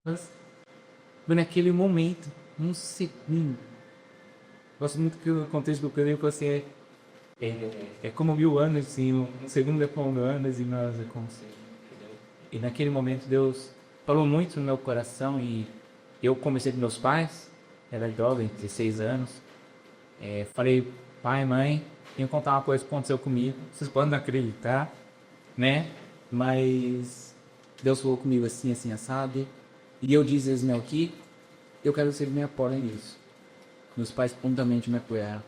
Mas foi naquele momento, um segundo. Gosto muito que o contexto do Pedro assim, é como 1000 anos, assim, um segundo é como 1000 anos e nós é como se... E naquele momento Deus falou muito no meu coração e eu comecei com meus pais, era jovem, 16 anos, falei, pai, mãe, tenho que contar uma coisa que aconteceu comigo, vocês podem não acreditar, né? Mas Deus falou comigo assim, assim, assado, e eu disse, Esmel, que eu quero ser minha apoio nisso. Meus pais prontamente me apoiaram.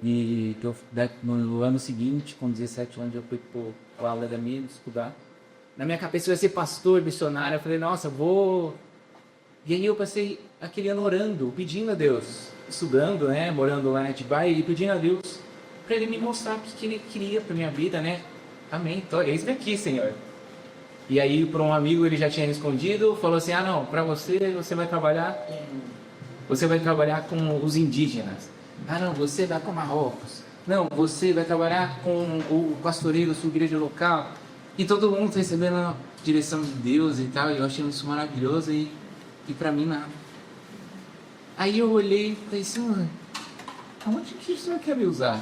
E no ano seguinte, com 17 anos, eu fui pro aula da minha estudar. Na minha cabeça eu ia ser pastor, missionário. Eu falei, nossa, vou. E aí eu passei aquele ano orando, pedindo a Deus, estudando, né, morando lá em Atibaia e pedindo a Deus para Ele me mostrar o que Ele queria para minha vida, né? Amém. Então, eis-me aqui, Senhor. E aí, para um amigo, ele já tinha respondido, falou assim: ah, não, para você vai trabalhar com os indígenas. Ah, não, você vai com Marrocos. Não, você vai trabalhar com o pastoreiro, sua igreja local. E todo mundo recebendo a direção de Deus e tal. E eu achei isso maravilhoso e pra mim nada. Aí eu olhei e falei, Senhor, aonde que o Senhor quer me usar?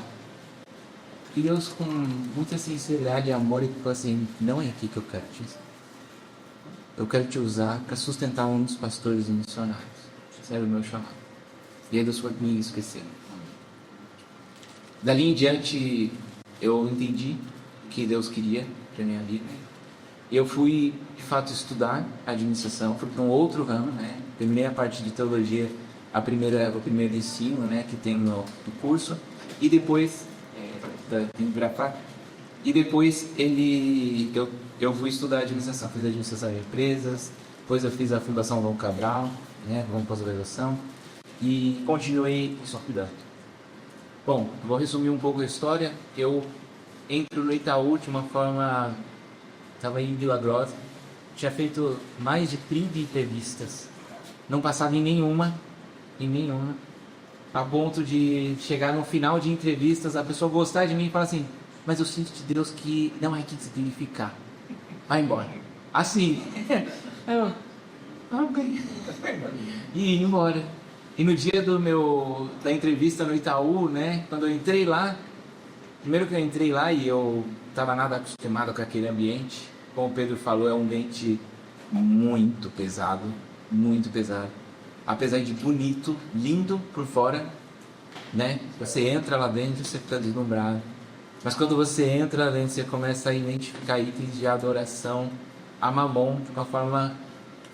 E Deus, com muita sinceridade e amor, ele falou assim: não é aqui que eu quero te usar. Eu quero te usar para sustentar um dos pastores e missionários. Esse era o meu chamado. E aí Deus foi me esquecendo. Dali em diante, eu entendi o que Deus queria para minha vida. E eu fui, de fato, estudar administração. Fui para um outro ramo, né? Terminei a parte de teologia, o primeiro ensino, né? Que tem no curso. E depois, e depois eu fui estudar administração. Fiz administração de empresas. Depois eu fiz a Fundação João Cabral, né? Vamos pós-graduação. E continuei só cuidando. Bom, vou resumir um pouco a história. Eu entro no Itaú de uma forma... Estava em Vila Grossa. Tinha feito mais de 30 entrevistas. Não passava em nenhuma. A ponto de chegar no final de entrevistas, a pessoa gostar de mim e falar assim: mas eu sinto de Deus que não é aqui que você tem que ficar. Vai embora. Assim. Eu, ok. E ia embora. E no dia da entrevista no Itaú, né? Quando eu entrei lá, primeiro que eu entrei lá e eu estava nada acostumado com aquele ambiente. Como o Pedro falou, é um ambiente muito pesado, muito pesado. Apesar de bonito, lindo por fora, né? Você entra lá dentro, você fica deslumbrado. Mas quando você entra lá dentro, você começa a identificar itens de adoração a Mamon de uma forma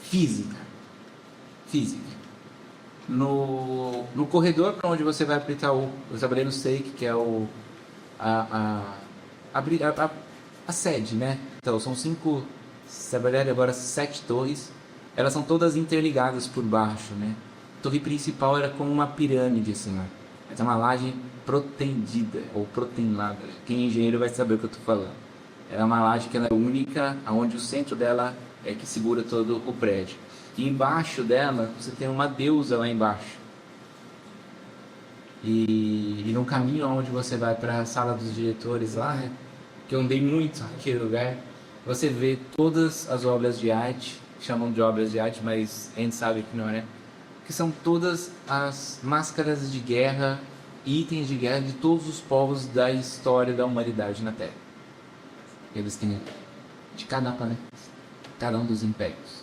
física. No corredor para onde você vai para Itaú, eu trabalhei no SEIC, que é a, a, a, a sede, né? Então, são 5, trabalharam agora 7 torres, elas são todas interligadas por baixo, né? A torre principal era como uma pirâmide, assim, ó. É uma laje protendida, ou protenada. Quem é engenheiro vai saber o que eu estou falando. É uma laje que ela é única, onde o centro dela é que segura todo o prédio. E embaixo dela, você tem uma deusa lá embaixo. E no caminho onde você vai para a sala dos diretores lá, que eu andei muito naquele lugar, você vê todas as obras de arte, chamam de obras de arte, mas a gente sabe que não é, que são todas as máscaras de guerra, itens de guerra de todos os povos da história da humanidade na Terra. Eles têm de cada planeta, cada um dos impérios.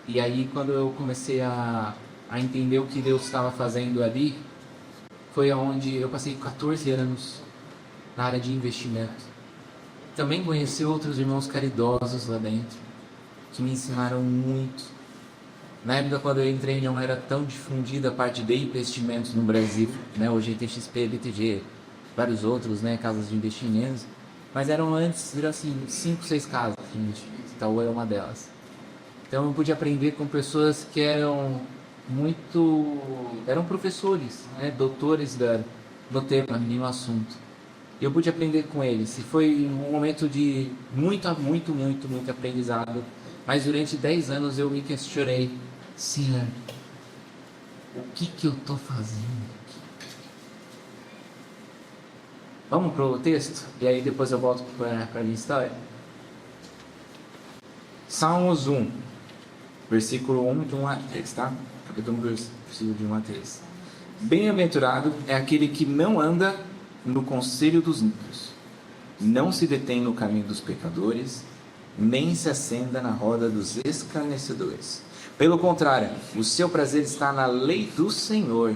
E aí, quando eu comecei a entender o que Deus estava fazendo ali, foi onde eu passei 14 anos na área de investimento. Também conheci outros irmãos caridosos lá dentro, que me ensinaram muito. Na época, quando eu entrei, não era tão difundida a parte de investimentos no Brasil, né? Hoje tem XP, BTG, vários outros, né? Casas de investimentos. Mas eram assim, 5, 6 casas de investimentos. Itaú era uma delas. Então eu pude aprender com pessoas que eram professores, né, doutores do tema, no assunto. E eu pude aprender com eles. E foi um momento de muito aprendizado. Mas durante 10 anos eu me questionei: Senhor, o que eu estou fazendo aqui? Vamos pro texto? E aí depois eu volto para a minha história. Salmos 1, versículo 1 de 1 a 3, tá? Capítulo 1, versículo de 1 a 3. Bem-aventurado é aquele que não anda no conselho dos ímpios, não se detém no caminho dos pecadores, nem se assenta na roda dos escarnecedores. Pelo contrário, o seu prazer está na lei do Senhor,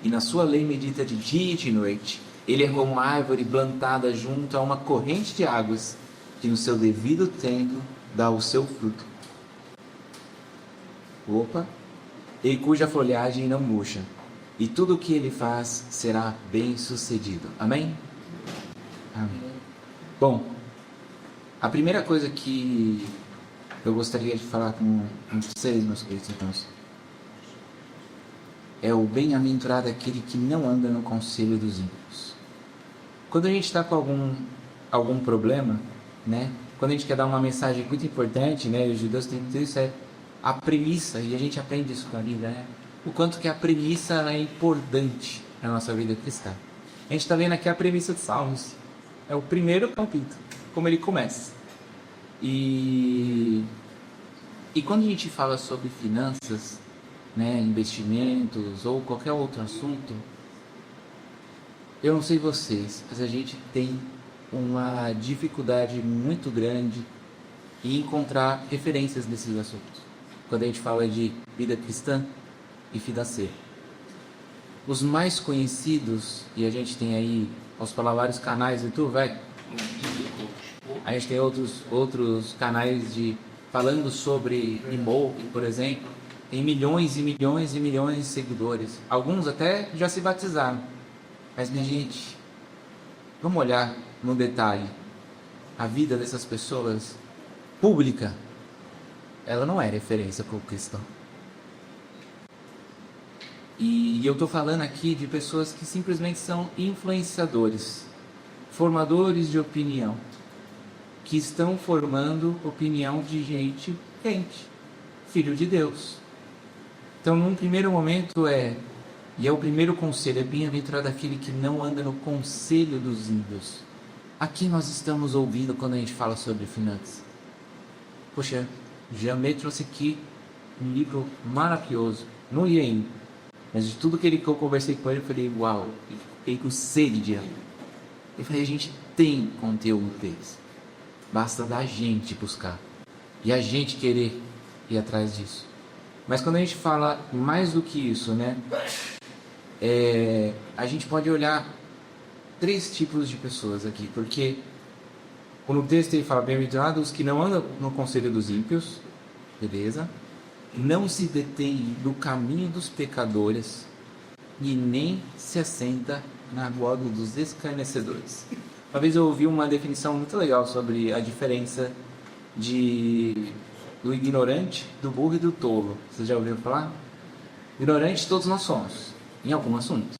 e na sua lei medita de dia e de noite. Ele é como uma árvore plantada junto a uma corrente de águas, que no seu devido tempo dá o seu fruto. E cuja folhagem não murcha, e tudo o que ele faz será bem sucedido. Amém? Amém. Bom, a primeira coisa que eu gostaria de falar com vocês, meus queridos irmãos, é o bem-aventurado aquele que não anda no conselho dos ímpios. Quando a gente está com algum problema, né? Quando a gente quer dar uma mensagem muito importante, né? Os judeus têm tudo isso, é a premissa, e a gente aprende isso com a vida, né? O quanto que a premissa é importante na nossa vida cristã. A gente está vendo aqui a premissa de Salmos. É o primeiro capítulo, como ele começa. E quando a gente fala sobre finanças, né, investimentos ou qualquer outro assunto, eu não sei vocês, mas a gente tem uma dificuldade muito grande em encontrar referências nesses assuntos. Quando a gente fala de vida cristã e financeira. Os mais conhecidos, e a gente tem aí, posso falar vários canais do YouTube, vai? A gente tem outros canais falando sobre Imoke, por exemplo. Tem milhões e milhões e milhões de seguidores. Alguns até já se batizaram. Mas, minha gente, vamos olhar no detalhe. A vida dessas pessoas pública, ela não é referência para o cristão. E eu estou falando aqui de pessoas que simplesmente são influenciadores, formadores de opinião, que estão formando opinião de gente crente, filho de Deus. Então, num primeiro momento e é o primeiro conselho, é bem-aventurado aquele que não anda no conselho dos ímpios. Aqui nós estamos ouvindo quando a gente fala sobre finanças. Poxa, Jamê trouxe aqui um livro maravilhoso, não ia ainda, mas de tudo que eu conversei com ele, eu falei, uau, eu fiquei com sede de ler. Eu falei, a gente tem conteúdo deles, basta da gente buscar, e a gente querer ir atrás disso. Mas quando a gente fala mais do que isso, né, a gente pode olhar 3 tipos de pessoas aqui, porque no texto ele fala, bem-aventurados os que não andam no conselho dos ímpios, beleza? Não se detém no caminho dos pecadores e nem se assenta na roda dos escarnecedores. Uma vez eu ouvi uma definição muito legal sobre a diferença do ignorante, do burro e do tolo. Vocês já ouviram falar? Ignorante todos nós somos, em algum assunto.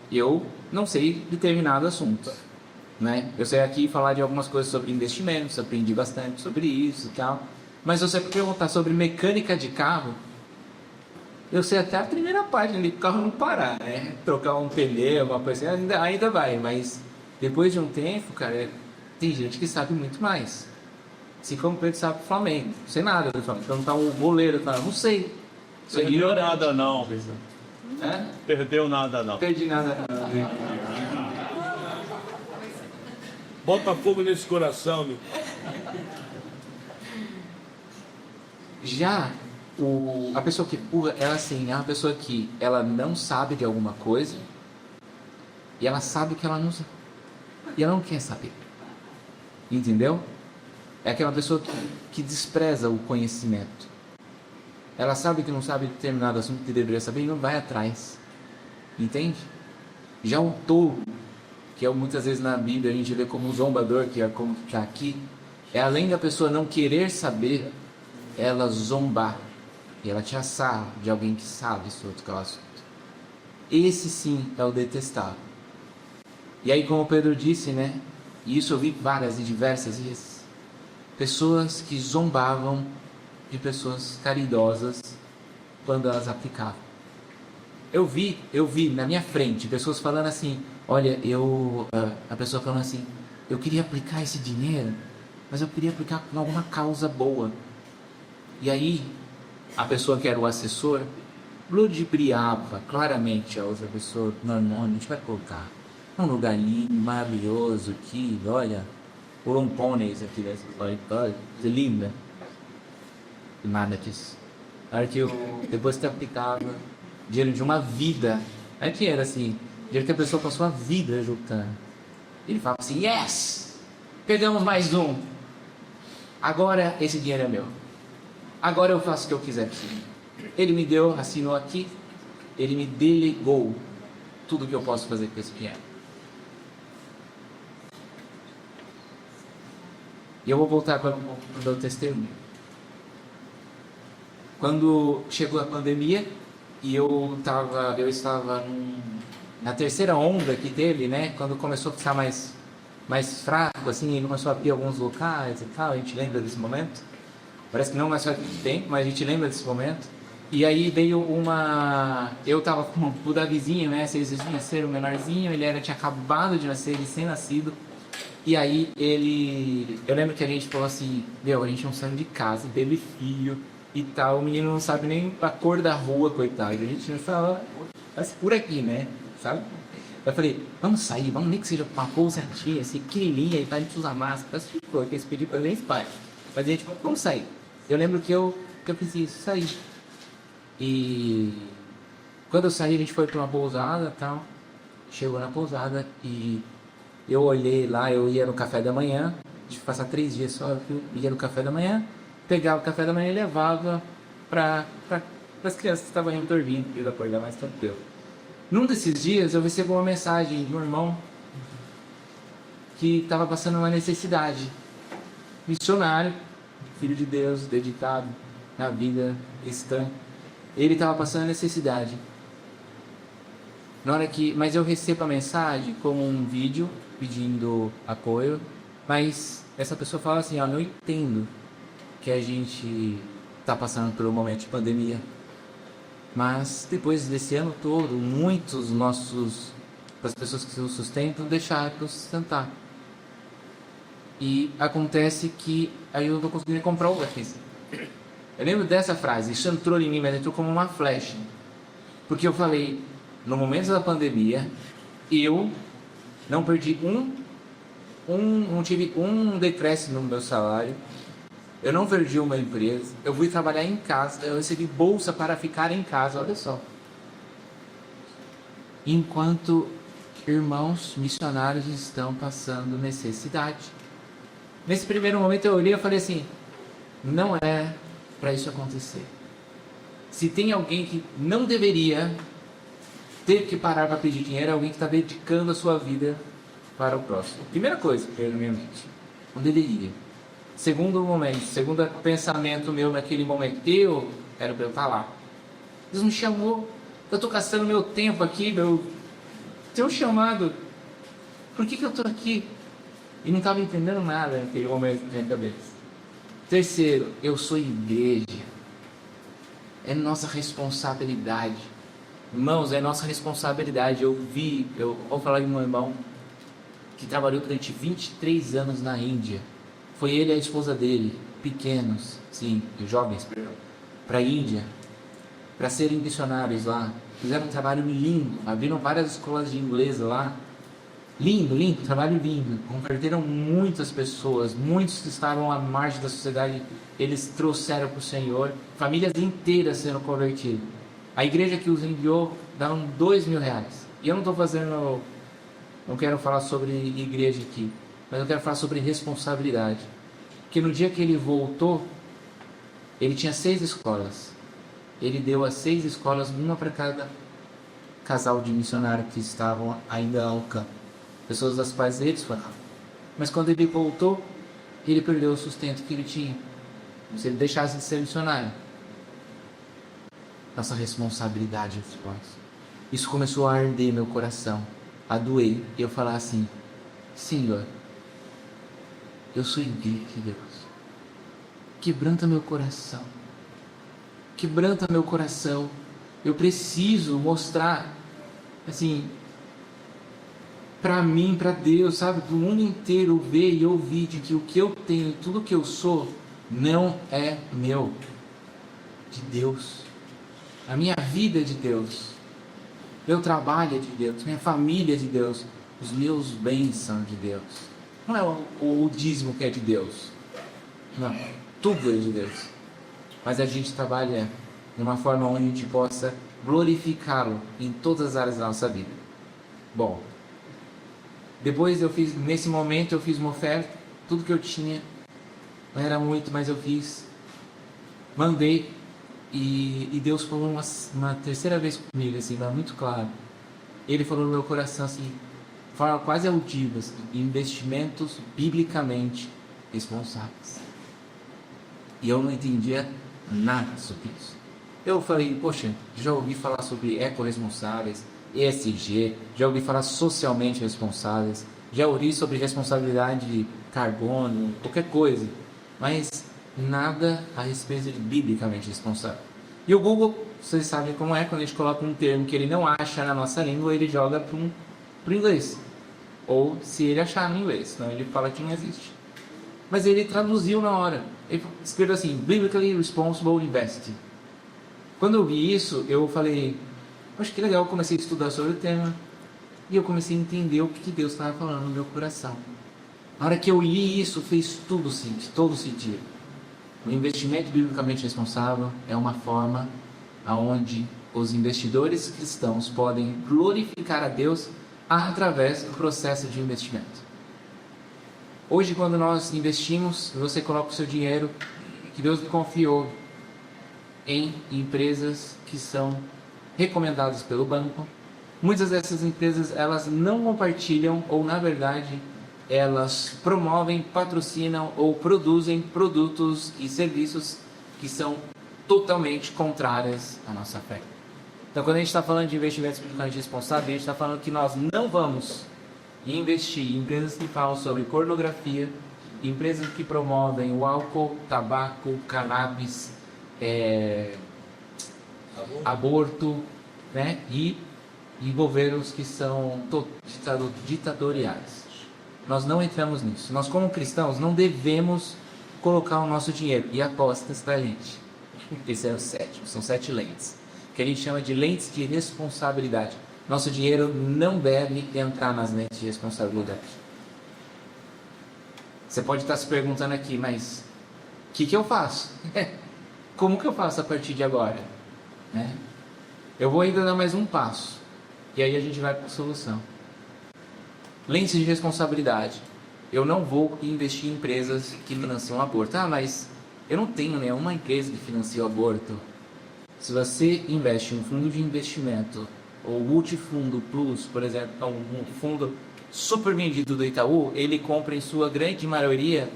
Eu não sei determinado assunto, né? Eu sei aqui falar de algumas coisas sobre investimentos, aprendi bastante sobre isso e tal. Mas se você perguntar sobre mecânica de carro, eu sei até a primeira página de carro não parar, né? Trocar um pneu, alguma coisa assim, ainda vai. Mas depois de um tempo, cara, tem gente que sabe muito mais. Se como Pedro sabe do Flamengo, não sei nada do Flamengo. Perguntar um goleiro, não sei. Perdeu nada não. Perdeu nada não. Perdi nada não. Bota fogo nesse coração, meu. Já a pessoa que pula, ela assim, é uma pessoa que ela não sabe de alguma coisa e ela sabe que ela não sabe. E ela não quer saber. Entendeu? É aquela pessoa que despreza o conhecimento. Ela sabe que não sabe determinado assunto que deveria saber e não vai atrás. Entende? Já o tolo, que é muitas vezes na Bíblia a gente vê como um zombador, que é como está aqui, é além da pessoa não querer saber, ela zombar. E ela tira sarro de alguém que sabe sobre aquele assunto. Esse sim é o detestável. E aí, como o Pedro disse, né? E isso eu vi várias e diversas vezes. Pessoas que zombavam de pessoas caridosas quando elas aplicavam. Eu vi na minha frente pessoas falando assim, olha, a pessoa falando assim, eu queria aplicar esse dinheiro, mas eu queria aplicar com alguma causa boa. E aí, a pessoa que era o assessor ludibriava claramente a outra pessoa. Não, a gente vai colocar um lugar lindo, maravilhoso aqui, olha, o Lompones aqui dessa história, olha, coisa linda. E nada disso. A hora que eu, depois que aplicava dinheiro de uma vida, aí que era assim, dinheiro que a pessoa passou a vida juntando. Ele falava assim, yes! Pegamos mais um. Agora esse dinheiro é meu. Agora eu faço o que eu quiser. Ele me deu, assinou aqui, ele me delegou tudo que eu posso fazer com esse dinheiro. E eu vou voltar para o meu testemunho. Quando chegou a pandemia e eu estava na terceira onda que teve, né? Quando começou a ficar mais fraco, assim, ele começou a abrir alguns locais e tal, a gente lembra desse momento. Parece que não mais faz muito tempo, mas a gente lembra desse momento. E aí veio eu tava com o Davizinho, né? 6 vezes nasceram, o menorzinho, tinha acabado de nascer, recém-nascido. E aí eu lembro que a gente falou assim, a gente não sai de casa, teve filho e tal, o menino não sabe nem a cor da rua, coitado. A gente não fala, mas por aqui, né? Sabe? Eu falei, vamos sair, vamos nem que seja uma pousadinha, assim, pequenininha, e tá, a gente usa máscara, que esse pedido pra nem pai. Mas a gente falou, vamos sair. Eu lembro que eu fiz isso, saí. E quando eu saí, a gente foi pra uma pousada e tal. Chegou na pousada e eu olhei lá, eu ia no café da manhã, de passar 3 dias só, eu ia no café da manhã, pegava o café da manhã e levava para as crianças que estavam indo dormindo, para eu acordar mais tranquilo. Num desses dias eu recebi uma mensagem de um irmão que estava passando uma necessidade. Missionário, filho de Deus, dedicado na vida cristã. Ele estava passando necessidade. Mas eu recebo a mensagem como um vídeo pedindo apoio, mas essa pessoa fala assim, eu não entendo que a gente está passando por um momento de pandemia, mas depois desse ano todo, muitos das pessoas que nos sustentam, deixaram para sustentar. E acontece que aí eu não estou conseguindo comprar o gás. Eu lembro dessa frase, isso entrou em mim, mas entrou como uma flecha, porque eu falei, no momento da pandemia, eu não perdi não tive um decréscimo no meu salário, eu não perdi uma empresa, eu fui trabalhar em casa, eu recebi bolsa para ficar em casa, olha só. Enquanto irmãos missionários estão passando necessidade. Nesse primeiro momento eu olhei e falei assim, não é para isso acontecer. Se tem alguém que não deveria ter que parar para pedir dinheiro, é alguém que está dedicando a sua vida para o próximo. Primeira coisa que veio na minha mente, não deveria. Segundo pensamento meu naquele momento, era para eu estar lá. Deus me chamou, eu estou gastando meu tempo aqui, seu chamado, por que eu estou aqui? E não estava entendendo nada naquele momento na minha cabeça. Terceiro, eu sou igreja, é nossa responsabilidade. Irmãos, é nossa responsabilidade. Eu vou falar de um irmão que trabalhou durante 23 anos na Índia. Foi ele e a esposa dele, pequenos, sim, jovens, para a Índia, para serem missionários lá. Fizeram um trabalho lindo, abriram várias escolas de inglês lá. Lindo, trabalho lindo. Converteram muitas pessoas, muitos que estavam à margem da sociedade, eles trouxeram para o Senhor. Famílias inteiras sendo convertidas. A igreja que os enviou davam R$2.000. E eu não quero falar sobre igreja aqui, mas eu quero falar sobre responsabilidade. Porque no dia que ele voltou, ele tinha 6 escolas. Ele deu as 6 escolas, uma para cada casal de missionários que estavam ainda ao campo. Pessoas das quais eles foram. Mas quando ele voltou, ele perdeu o sustento que ele tinha. Se ele deixasse de ser missionário. Nossa responsabilidade, irmãos. Isso começou a arder meu coração, a doer. E eu falar assim, Senhor, eu sou igreja de Deus. Quebranta meu coração. Quebranta meu coração. Eu preciso mostrar, assim, para mim, para Deus, sabe, para o mundo inteiro ver e ouvir de que o que eu tenho, tudo que eu sou, não é meu. de Deus. A minha vida é de Deus. Meu trabalho é de Deus. Minha família é de Deus. Os meus bens são de Deus. Não é o dízimo que é de Deus. Não. Tudo é de Deus. Mas a gente trabalha de uma forma onde a gente possa glorificá-lo em todas as áreas da nossa vida. Bom, depois nesse momento eu fiz uma oferta, tudo que eu tinha, não era muito, mas eu fiz, mandei, e Deus falou uma terceira vez comigo, assim, muito claro. Ele falou no meu coração, assim, fala quase audível, assim, investimentos biblicamente responsáveis. E eu não entendia nada sobre isso. Eu falei, poxa, já ouvi falar sobre ecorresponsáveis, ESG, já ouvi falar socialmente responsáveis, já ouvi sobre responsabilidade de carbono, qualquer coisa, mas nada a respeito de biblicamente responsável. E o Google, vocês sabem como é, quando a gente coloca um termo que ele não acha na nossa língua, ele joga para o inglês. Ou se ele achar no inglês, senão ele fala que não existe. Mas ele traduziu na hora. Ele escreveu assim, Biblically Responsible Investing. Quando eu vi isso, eu falei, acho que legal, eu comecei a estudar sobre o tema. E eu comecei a entender o que Deus estava falando no meu coração. Na hora que eu li isso, fez todo sentido. O investimento biblicamente responsável é uma forma onde os investidores cristãos podem glorificar a Deus através do processo de investimento. Hoje, quando nós investimos, você coloca o seu dinheiro que Deus lhe confiou em empresas que são recomendadas pelo banco. Muitas dessas empresas, elas não compartilham, ou na verdade, elas promovem, patrocinam ou produzem produtos e serviços que são totalmente contrários à nossa fé. Então, quando a gente está falando de investimentos biblicamente responsáveis, a gente está falando que nós não vamos investir em empresas que falam sobre pornografia, empresas que promovem o álcool, tabaco, cannabis, aborto, né? E governos que são ditatoriais. Nós não entramos nisso. Nós, como cristãos, não devemos colocar o nosso dinheiro e apostas para a gente. Esse é o sétimo, são 7 lentes, que a gente chama de lentes de responsabilidade. Nosso dinheiro não deve entrar nas lentes de responsabilidade. Você pode estar se perguntando aqui, mas o que eu faço? Como que eu faço a partir de agora? Né? Eu vou ainda dar mais um passo. E aí a gente vai para a solução. Lentes de responsabilidade. Eu não vou investir em empresas que financiam aborto. Ah, mas eu não tenho nenhuma empresa que financia o aborto. Se você investe em um fundo de investimento, ou multifundo plus, por exemplo, um fundo super vendido do Itaú, ele compra em sua grande maioria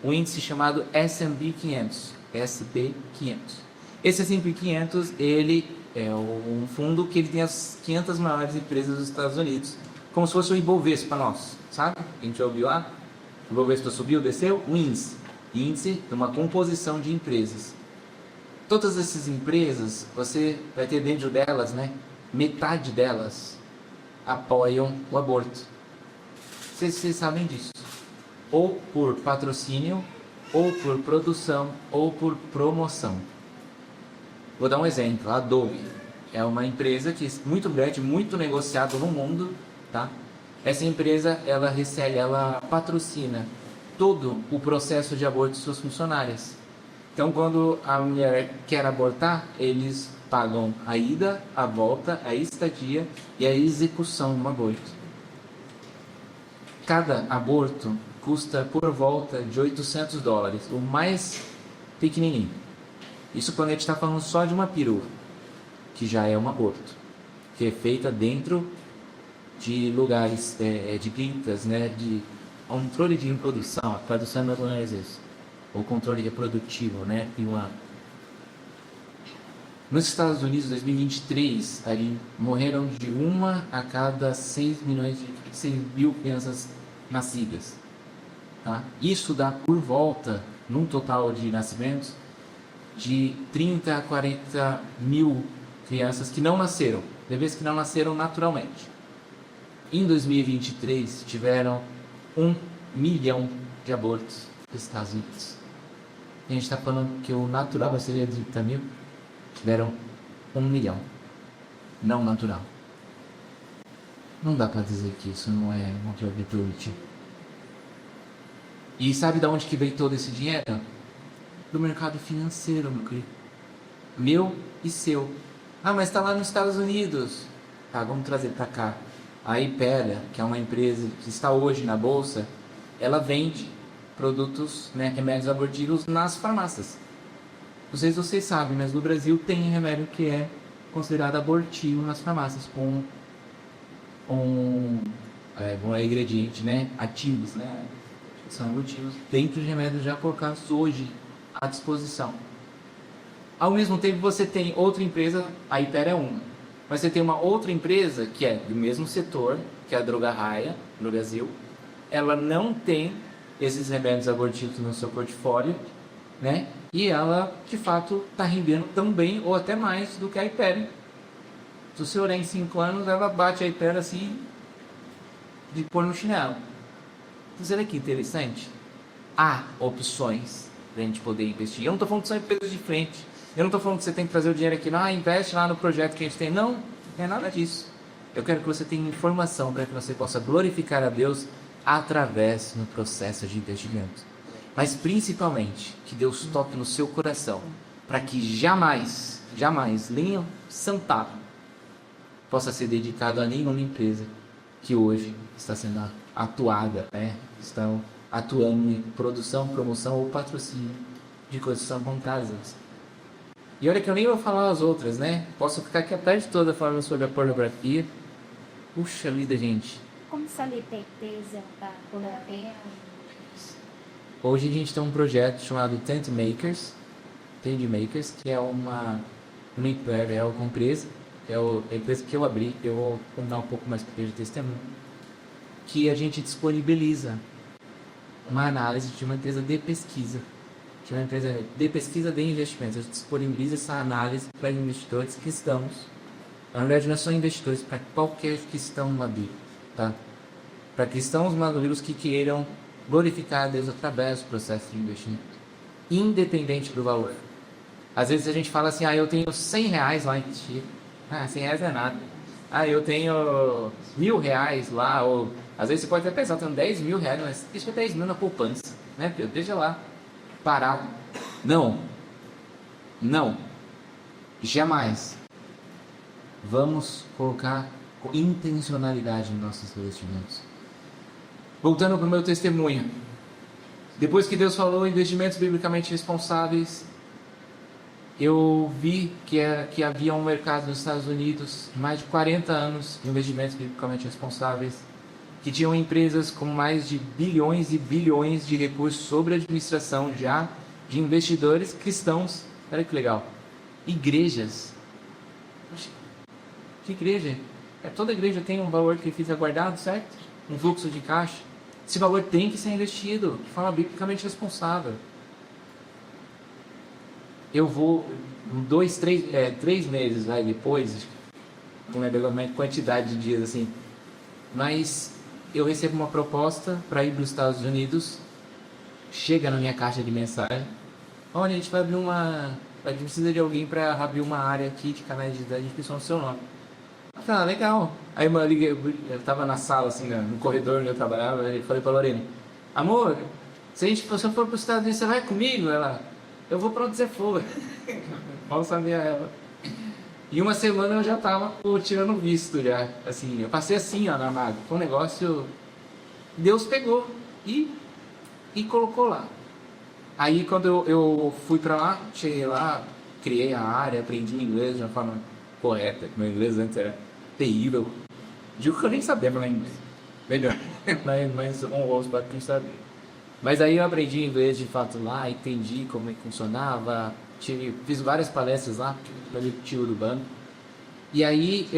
um índice chamado S&P 500. S&P 500. Esse S&P 500, ele é um fundo que ele tem as 500 maiores empresas dos Estados Unidos, como se fosse o Ibovespa nosso, sabe? A gente já ouviu lá? O Ibovespa subiu, desceu? Um índice de uma composição de empresas. Todas essas empresas, você vai ter dentro delas, né? Metade delas apoiam o aborto. Vocês sabem disso. Ou por patrocínio, ou por produção, ou por promoção. Vou dar um exemplo. A Adobe é uma empresa que é muito grande, muito negociada no mundo, tá? Essa empresa, ela patrocina todo o processo de aborto de suas funcionárias. Então, quando a mulher quer abortar, eles pagam a ida, a volta, a estadia e a execução do aborto. Cada aborto custa por volta de $800, o mais pequenininho. Isso quando a gente está falando só de uma perua, que já é um aborto, que é feita dentro de lugares, de clínicas, né, de controle de reprodução, a tradução não é isso, ou controle reprodutivo, né, Nos Estados Unidos, em 2023, ali, morreram de 1 a cada 6 mil crianças nascidas. Tá? Isso dá por volta, num total de nascimentos, de 30 a 40 mil crianças que não nasceram, bebês que não nasceram naturalmente. Em 2023, tiveram 1 milhão de abortos nos Estados Unidos. A gente está falando que o natural seria de 30 mil. tiveram 1 milhão. Não natural. Não dá para dizer que isso não é uma virtude. E sabe de onde que veio todo esse dinheiro? Do mercado financeiro, meu querido. Meu e seu. Ah, mas está lá nos Estados Unidos. Tá, vamos trazer para cá. A Hypera, que é uma empresa que está hoje na bolsa, ela vende produtos, né, remédios abortivos nas farmácias. Não sei se vocês sabem, mas no Brasil tem remédio que é considerado abortivo nas farmácias com um ingrediente, né, ativos, né, são abortivos dentro de remédios já colocados hoje à disposição. Ao mesmo tempo você tem outra empresa, a Hypera é uma, mas você tem uma outra empresa que é do mesmo setor, que é a Droga Raia, no Brasil. Ela não tem esses remédios abortivos no seu portfólio, né? E ela, de fato, está rendendo tão bem ou até mais do que a Hypera. Se você olhar em 5 anos, ela bate a Hypera assim, de pôr no chinelo. Então, olha que interessante. Há opções para a gente poder investir. Eu não estou falando que são empresas de frente. Eu não estou falando que você tem que trazer o dinheiro aqui, não, investe lá no projeto que a gente tem. Não, não é nada disso. Eu quero que você tenha informação para que você possa glorificar a Deus através do processo de investimento. Mas principalmente, que Deus toque no seu coração, para que jamais, nenhum centavo possa ser dedicado a nenhuma empresa que hoje está sendo atuada, né? Estão atuando em produção, promoção ou patrocínio de coisas que são contrárias. E olha que eu nem vou falar as outras, né? Posso ficar aqui a tarde toda falando sobre a pornografia. Puxa vida, gente. Como saber certeza da pornografia? Hoje a gente tem um projeto chamado Tent Makers, que é uma empresa, a empresa que eu abri, eu vou contar um pouco mais para o testemunho, que a gente disponibiliza uma análise de uma empresa de pesquisa, que é uma empresa de pesquisa de investimentos. A gente disponibiliza essa análise para investidores cristãos. Na verdade, não é só investidores, para qualquer cristão maduro, tá? Para cristãos maduros que queiram glorificar a Deus através do processo de investimento, independente do valor. Às vezes a gente fala assim, eu tenho 100 reais lá investido. 100 reais é nada. Eu tenho 1.000 reais lá, ou às vezes você pode até pensar, eu tenho 10 mil reais, mas deixa 10 mil na poupança, né? Deixa lá, parado. Não, jamais vamos colocar intencionalidade em nossos investimentos. Voltando para o meu testemunho, depois que Deus falou investimentos biblicamente responsáveis, eu vi que havia um mercado nos Estados Unidos, mais de 40 anos de investimentos biblicamente responsáveis, que tinham empresas com mais de bilhões e bilhões de recursos sobre administração já, de investidores cristãos. Olha que legal. Igrejas. Que igreja? Toda igreja tem um valor que fica guardado, certo? Um fluxo de caixa. Esse valor tem que ser investido de forma biblicamente responsável. Eu vou 3 meses depois, não lembro a quantidade de dias assim, mas eu recebo uma proposta para ir para os Estados Unidos. Chega na minha caixa de mensagem: olha, a gente vai abrir a gente precisa de alguém para abrir uma área aqui de canais de inscrição no seu nome. Eu falei, legal. Aí eu tava na sala, assim, no corredor onde eu trabalhava, e falei pra Lorena: amor, se você for para os Estados Unidos, você vai comigo? Ela: eu vou para onde você for. Mal sabia ela. E uma semana eu já tava tirando visto já. Assim, eu passei assim, na maga. Foi um negócio. Deus pegou e colocou lá. Aí quando eu fui pra lá, cheguei lá, criei a área, aprendi inglês de uma forma correta. Meu inglês antes era terrível. Digo que eu nem sabia falar inglês. Melhor. Mas um rosto para quem sabia. Mas aí eu aprendi inglês de fato lá, entendi como é que funcionava, fiz várias palestras lá, para o tio do banco. E aí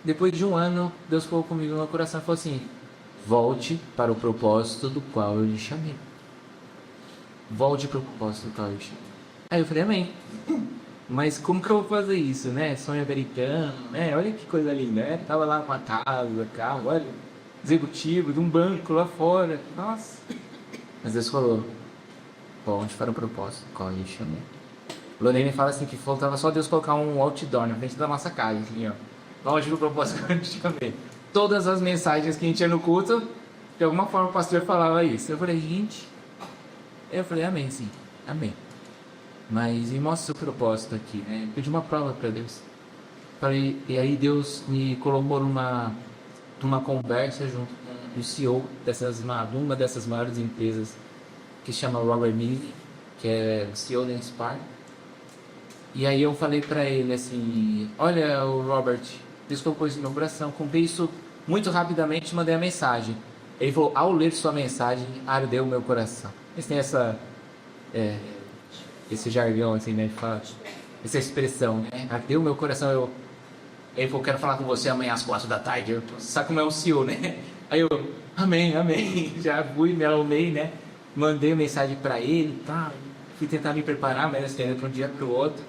depois de um ano, Deus falou comigo no meu coração e falou assim: volte para o propósito do qual eu lhe chamei. Volte para o propósito do qual eu lhe chamei. Aí eu falei: amém. Mas como que eu vou fazer isso, né? Sonho americano, né? Olha que coisa linda, né? Tava lá com a casa, carro, olha, executivo de um banco lá fora. Nossa. Mas Deus falou: volte para o propósito do qual eu lhe chamei. Lorene fala assim que faltava só Deus colocar um outdoor na frente da nossa casa, assim, ó. Longe do propósito que a gente tinha ver. Todas as mensagens que a gente tinha no culto, de alguma forma o pastor falava isso. Eu falei, gente. Eu falei, amém, sim, amém. Mas me mostra o seu propósito aqui, né? Eu pedi uma prova para Deus. Falei, e aí Deus me colocou numa conversa junto com o CEO de uma dessas maiores empresas, que se chama Robert Mille, que é o CEO da Inspire. E aí eu falei para ele assim, olha, o Robert, Deus colocou isso no meu coração, comprei isso muito rapidamente e mandei a mensagem. Ele falou, ao ler sua mensagem, ardeu o meu coração. Eles têm esse jargão assim, né, fala, essa expressão, né, ardeu o meu coração. Ele falou, quero falar com você amanhã às 4 da tarde. Sabe como é o CEO, né? Aí eu, amém, amém. Já fui, me arrumei, né? Mandei mensagem para ele, tá? Fui tentar me preparar, mas assim, para um dia para o outro.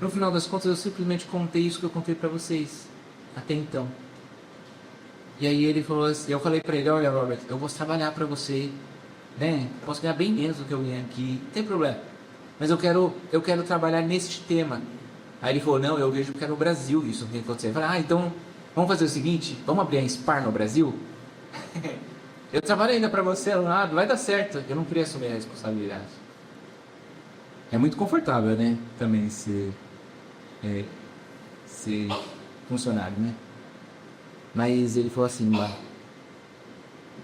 No final das contas, eu simplesmente contei isso que eu contei para vocês até então. E aí ele falou assim, eu falei para ele, olha, Robert, eu vou trabalhar para você, né? Posso ganhar bem menos do que eu ganho aqui, não tem problema. Mas eu quero trabalhar nesse tema. Aí ele falou, não, eu vejo que é no Brasil isso que tem que acontecer. Eu falei, então vamos fazer o seguinte, vamos abrir a Inspire no Brasil? Eu trabalho ainda para você lá, vai dar certo. Eu não queria assumir a responsabilidade. É muito confortável, né? Também ser funcionário, né? Mas ele falou assim, Deus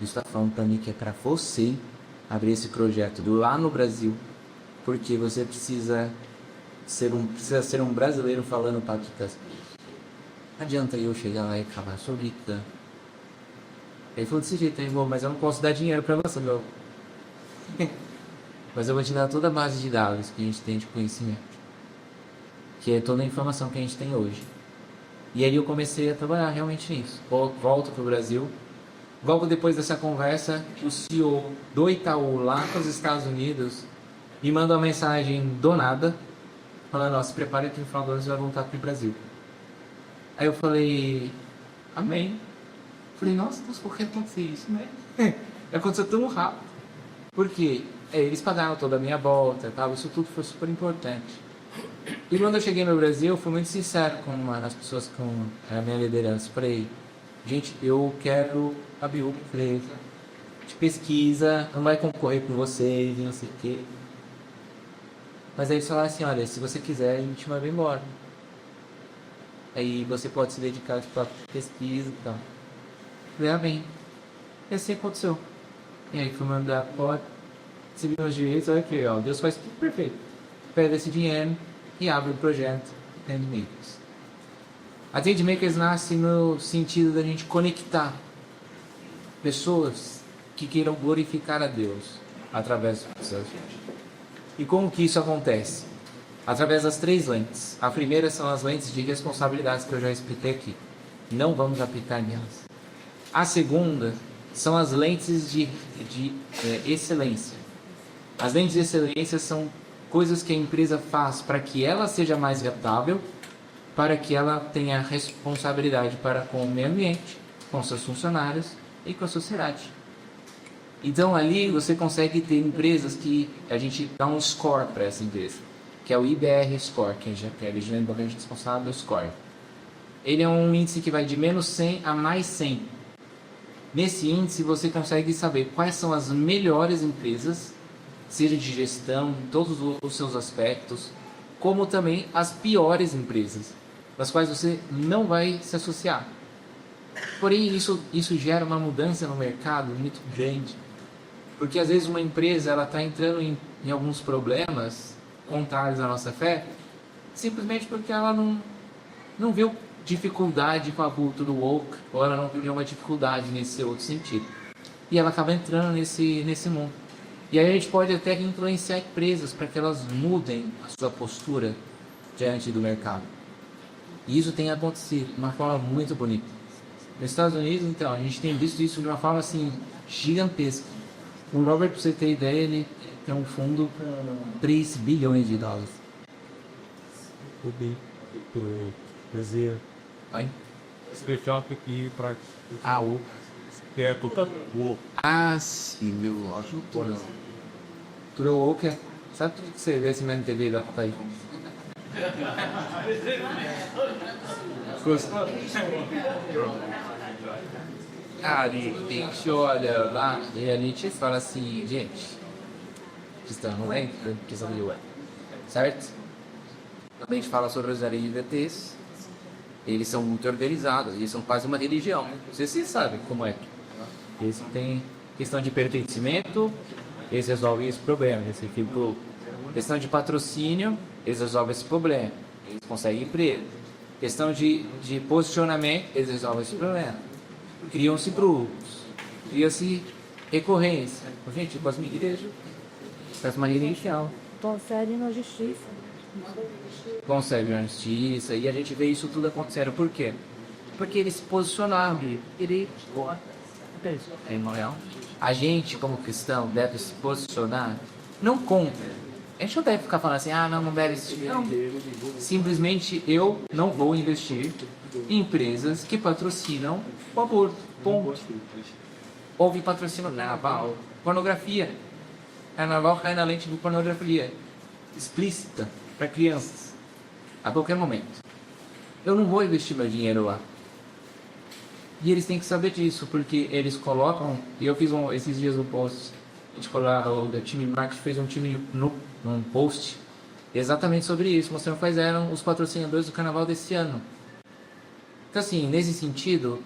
está falando para mim que é para você abrir esse projeto lá no Brasil, porque você precisa ser um brasileiro falando para Kikas. Não adianta eu chegar lá e falar, sou rica. Ele falou desse jeito, mas eu não posso dar dinheiro para você, meu. Mas eu vou te dar toda a base de dados que a gente tem de conhecimento, que é toda a informação que a gente tem hoje. E aí eu comecei a trabalhar realmente nisso. Volto para o Brasil. Logo depois dessa conversa, o CEO do Itaú lá nos Estados Unidos me manda uma mensagem do nada, falando, se prepare que no final do ano você vai voltar para o Brasil. Aí eu falei, amém. Falei, nossa, Deus, por que aconteceu isso, né? Aconteceu tão rápido. Por quê? Eles pagaram toda a minha volta, isso tudo foi super importante. E quando eu cheguei no Brasil, eu fui muito sincero com uma das pessoas, com a minha liderança. Falei, gente, eu quero abrir uma empresa de pesquisa, não vai concorrer com vocês, não sei o quê. Mas aí eles falaram assim, olha, se você quiser, a gente vai embora. Aí você pode se dedicar à pesquisa e tal. Falei, amém. E assim aconteceu. E aí fui mandar fora, recebi meus direitos, olha aqui, ó, Deus faz tudo perfeito. Pega esse dinheiro e abre o projeto Trendmakers. A Trendmakers nasce no sentido da gente conectar pessoas que queiram glorificar a Deus através do processo. E como que isso acontece? Através das 3 lentes. A primeira são as lentes de responsabilidades que eu já expliquei aqui. Não vamos aplicar nelas. A segunda são as lentes de excelência. As lentes de excelência são coisas que a empresa faz para que ela seja mais rentável, para que ela tenha responsabilidade para com o meio ambiente, com seus funcionários e com a sociedade. Então ali você consegue ter empresas que a gente dá um score para essa empresa, que é o IBR Score, que é a Vigilante Ambiental Responsável Score. Ele é um índice que vai de menos 100 a mais 100. Nesse índice você consegue saber quais são as melhores empresas, seja de gestão, em todos os seus aspectos, como também as piores empresas, das quais você não vai se associar. Porém, isso gera uma mudança no mercado muito grande, porque às vezes uma empresa está entrando em alguns problemas contrários à nossa fé, simplesmente porque ela não viu dificuldade com a cultura do woke, ou ela não viu nenhuma dificuldade nesse outro sentido. E ela acaba entrando nesse mundo. E aí a gente pode até influenciar empresas para que elas mudem a sua postura diante do mercado. E isso tem acontecido de uma forma muito bonita. Nos Estados Unidos, então, a gente tem visto isso de uma forma assim gigantesca. O Robert, para você ter ideia, ele tem um fundo com 3 bilhões de dólares. Prazer. Oi? Especial aqui para O. o. Sim, meu. Tudo woke. Sabe tudo que você vê assim na TV da tá aí? Gostou? A gente olha lá e a gente fala assim, gente, vocês estão no lembro? Questão de ué. Certo? Quando a gente fala sobre os LGBTs, eles são muito organizados, eles são quase uma religião. Vocês sabem como é. Eles têm questão de pertencimento, eles resolvem esse problema. Esse tipo, questão de patrocínio, eles resolvem esse problema. Eles conseguem emprego. Questão de posicionamento, eles resolvem esse problema. Criam-se grupos, cria-se recorrência. Gente, com as igrejas, faz uma religião. Consegue na justiça. Consegue a justiça, e a gente vê isso tudo acontecendo. Por quê? Porque eles se posicionaram. A gente, como cristão, deve se posicionar não contra. A gente não deve ficar falando assim, não deve investir. Não. Simplesmente eu não vou investir em empresas que patrocinam o aborto. Ponto. Houve patrocínio naval, pornografia. Carnaval cai na lente de pornografia explícita para crianças a qualquer momento. Eu não vou investir meu dinheiro lá. E eles têm que saber disso, porque eles colocam, e eu fiz esses dias um post, o time marketing fez um post exatamente sobre isso, mostrando quais eram os patrocinadores do carnaval desse ano. Então assim, nesse sentido,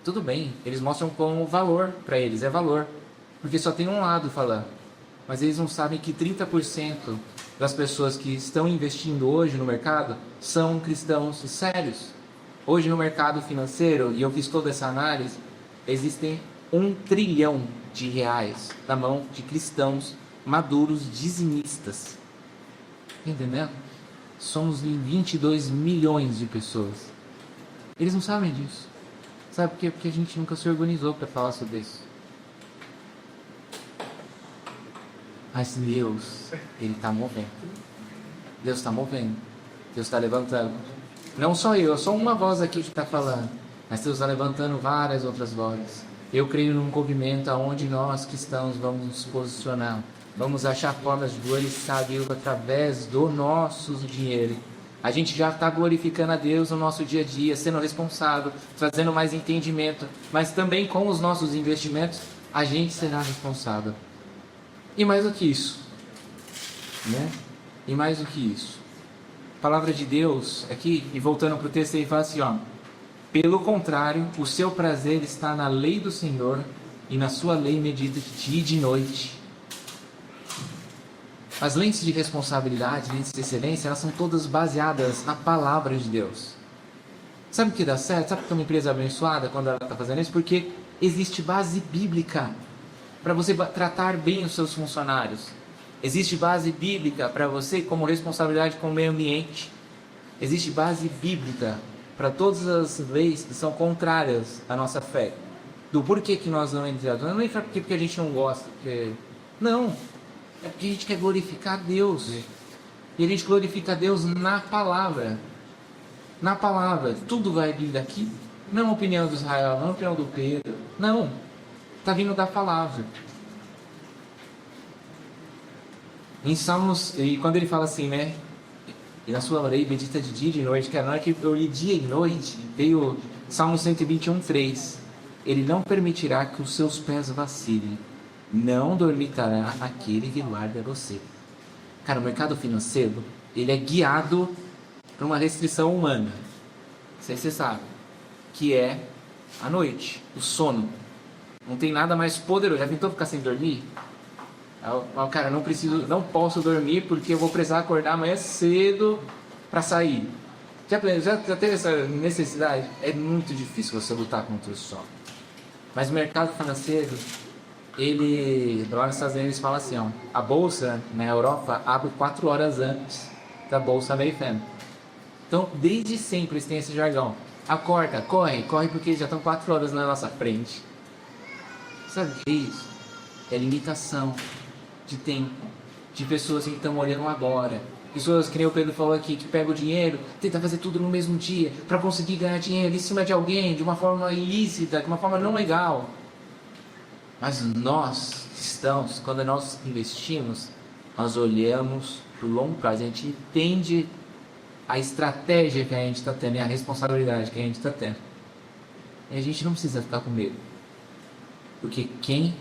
tudo bem, eles mostram como valor para eles, é valor, porque só tem um lado falando, mas eles não sabem que 30% das pessoas que estão investindo hoje no mercado são cristãos sérios. Hoje no mercado financeiro, e eu fiz toda essa análise, existem R$1 trilhão na mão de cristãos maduros dizimistas. Entendendo? Somos em 22 milhões de pessoas. Eles não sabem disso. Sabe por quê? Porque a gente nunca se organizou para falar sobre isso. Mas Deus, Ele está movendo. Deus está movendo. Deus está levantando. Não só eu sou uma voz aqui que está falando. Mas Deus está levantando várias outras vozes. Eu creio num movimento onde nós cristãos vamos nos posicionar. Vamos achar formas de glorificar a Deus através do nosso dinheiro. A gente já está glorificando a Deus no nosso dia a dia, sendo responsável, trazendo mais entendimento. Mas também com os nossos investimentos, a gente será responsável. E mais do que isso, né? E mais do que isso, a palavra de Deus aqui, e voltando para o texto, ele fala assim, pelo contrário, o seu prazer está na lei do Senhor, e na sua lei medita de dia e de noite. As lentes de responsabilidade, lentes de excelência, elas são todas baseadas na palavra de Deus. Sabe o que dá certo? Sabe que é uma empresa abençoada quando ela está fazendo isso? Porque existe base bíblica para você tratar bem os seus funcionários. Existe base bíblica para você como responsabilidade com o meio ambiente. Existe base bíblica para todas as leis que são contrárias à nossa fé. Do porquê que nós não entramos. Não entra porque a gente não gosta. Não. É porque a gente quer glorificar a Deus. E a gente glorifica a Deus na palavra. Na palavra. Tudo vai vir daqui. Não a opinião do Israel, não a opinião do Pedro. Não. Está vindo da palavra. Em Salmos, e quando ele fala assim, né? E na sua lei medita de dia e de noite, que na hora que eu li dia e noite, veio Salmo 121:3. Ele não permitirá que os seus pés vacilem. Não dormitará aquele que guarda você. Cara, o mercado financeiro, ele é guiado por uma restrição humana. Não sei se você sabe. Que é a noite, o sono. Não tem nada mais poderoso. Já tentou ficar sem dormir? Cara, não posso dormir porque eu vou precisar acordar amanhã cedo para sair. Já teve essa necessidade? É muito difícil você lutar contra o sono. Mas o mercado financeiro, lá nos Estados Unidos, fala assim, a bolsa na Europa abre 4 horas antes da bolsa americana. Então, desde sempre eles têm esse jargão. Acorda, corre porque já estão 4 horas na nossa frente. Sabe o que é isso? É limitação de tempo, de pessoas que estão olhando agora. Pessoas, que nem o Pedro falou aqui, que pegam o dinheiro, tenta fazer tudo no mesmo dia, para conseguir ganhar dinheiro em cima de alguém, de uma forma ilícita, de uma forma não legal. Mas nós, cristãos, quando nós investimos, nós olhamos para o longo prazo, a gente entende a estratégia que a gente está tendo e a responsabilidade que a gente está tendo. E a gente não precisa ficar com medo. Porque quem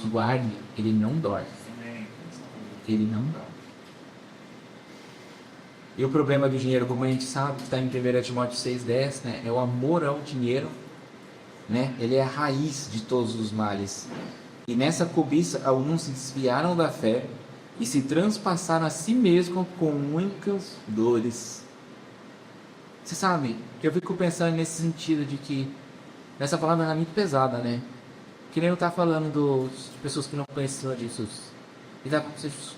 guarda, ele não dorme. Ele não dorme. E o problema do dinheiro, como a gente sabe, que está em 1 Timóteo 6,10, né? É o amor ao dinheiro, né? Ele é a raiz de todos os males. E nessa cobiça, alguns se desviaram da fé e se transpassaram a si mesmos com muitas dores. Você sabe, eu fico pensando nesse sentido de que essa palavra é muito pesada, né? Que nem eu estou falando de pessoas que não conheciam Jesus. E das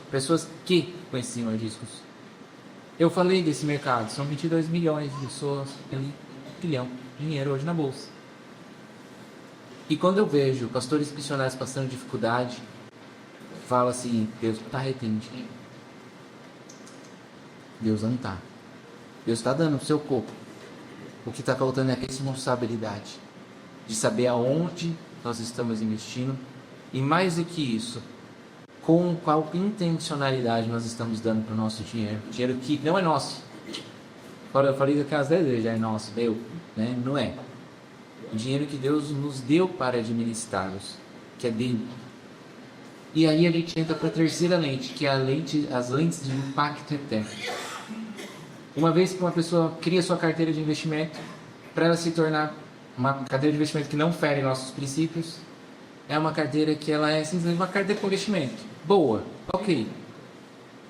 pessoas que conheciam Jesus. Eu falei desse mercado, são 22 milhões de pessoas, tem 1 trilhão de dinheiro hoje na bolsa. E quando eu vejo pastores missionários passando dificuldade, falo assim, Deus está retendo dinheiro. Deus não está. Deus está dando para o seu corpo. O que está faltando é a responsabilidade de saber aonde nós estamos investindo e mais do que isso, com qual intencionalidade nós estamos dando para o nosso dinheiro. Dinheiro que não é nosso. Agora eu falei daquelas 10 vezes, já é nosso, meu, né? Não é. O dinheiro que Deus nos deu para administrá-los, que é dele. E aí a gente entra para a terceira lente, que é as lentes de impacto eterno. Uma vez que uma pessoa cria sua carteira de investimento, para ela se tornar uma carteira de investimento que não fere nossos princípios, é uma carteira que ela é simplesmente uma carteira de investimento. Boa, ok.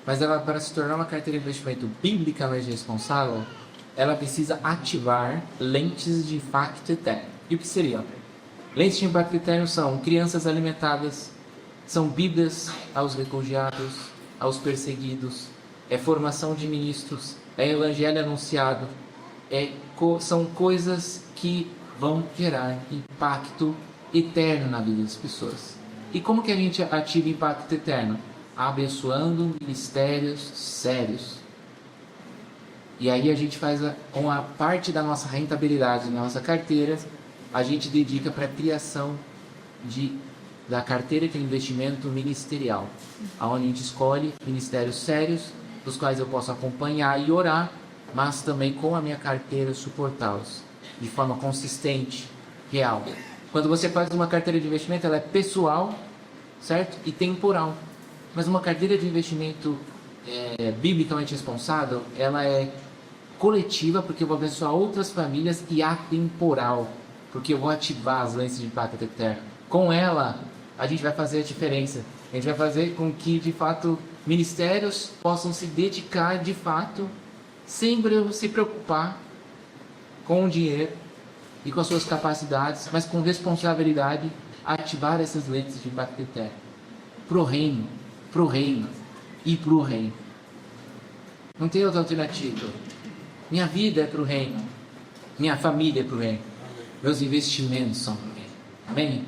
Mas ela, para se tornar uma carteira de investimento biblicamente responsável, ela precisa ativar lentes de impacto eterno. E o que seria? Lentes de impacto eterno são crianças alimentadas, são Bíblias aos refugiados, aos perseguidos, é formação de ministros, é evangelho anunciado, são coisas que vão gerar impacto eterno na vida das pessoas. E como que a gente ativa impacto eterno? Abençoando ministérios sérios. E aí a gente faz uma parte da nossa rentabilidade, da nossa carteira, a gente dedica para a criação da carteira de investimento ministerial, onde a gente escolhe ministérios sérios, dos quais eu posso acompanhar e orar, mas também com a minha carteira suportá-los de forma consistente, real. Quando você faz uma carteira de investimento, ela é pessoal, certo? E temporal. Mas uma carteira de investimento biblicamente responsável, ela é coletiva, porque eu vou abençoar outras famílias, e atemporal, porque eu vou ativar as lentes de impacto eterno. Com ela, a gente vai fazer a diferença. A gente vai fazer com que, de fato, ministérios possam se dedicar, de fato, sem se preocupar com o dinheiro e com as suas capacidades, mas com responsabilidade, a ativar essas lentes de impacto eterno. Pro reino e pro reino. Não tem outra alternativa. Minha vida é pro reino. Minha família é pro reino. Meus investimentos são pro reino. Amém?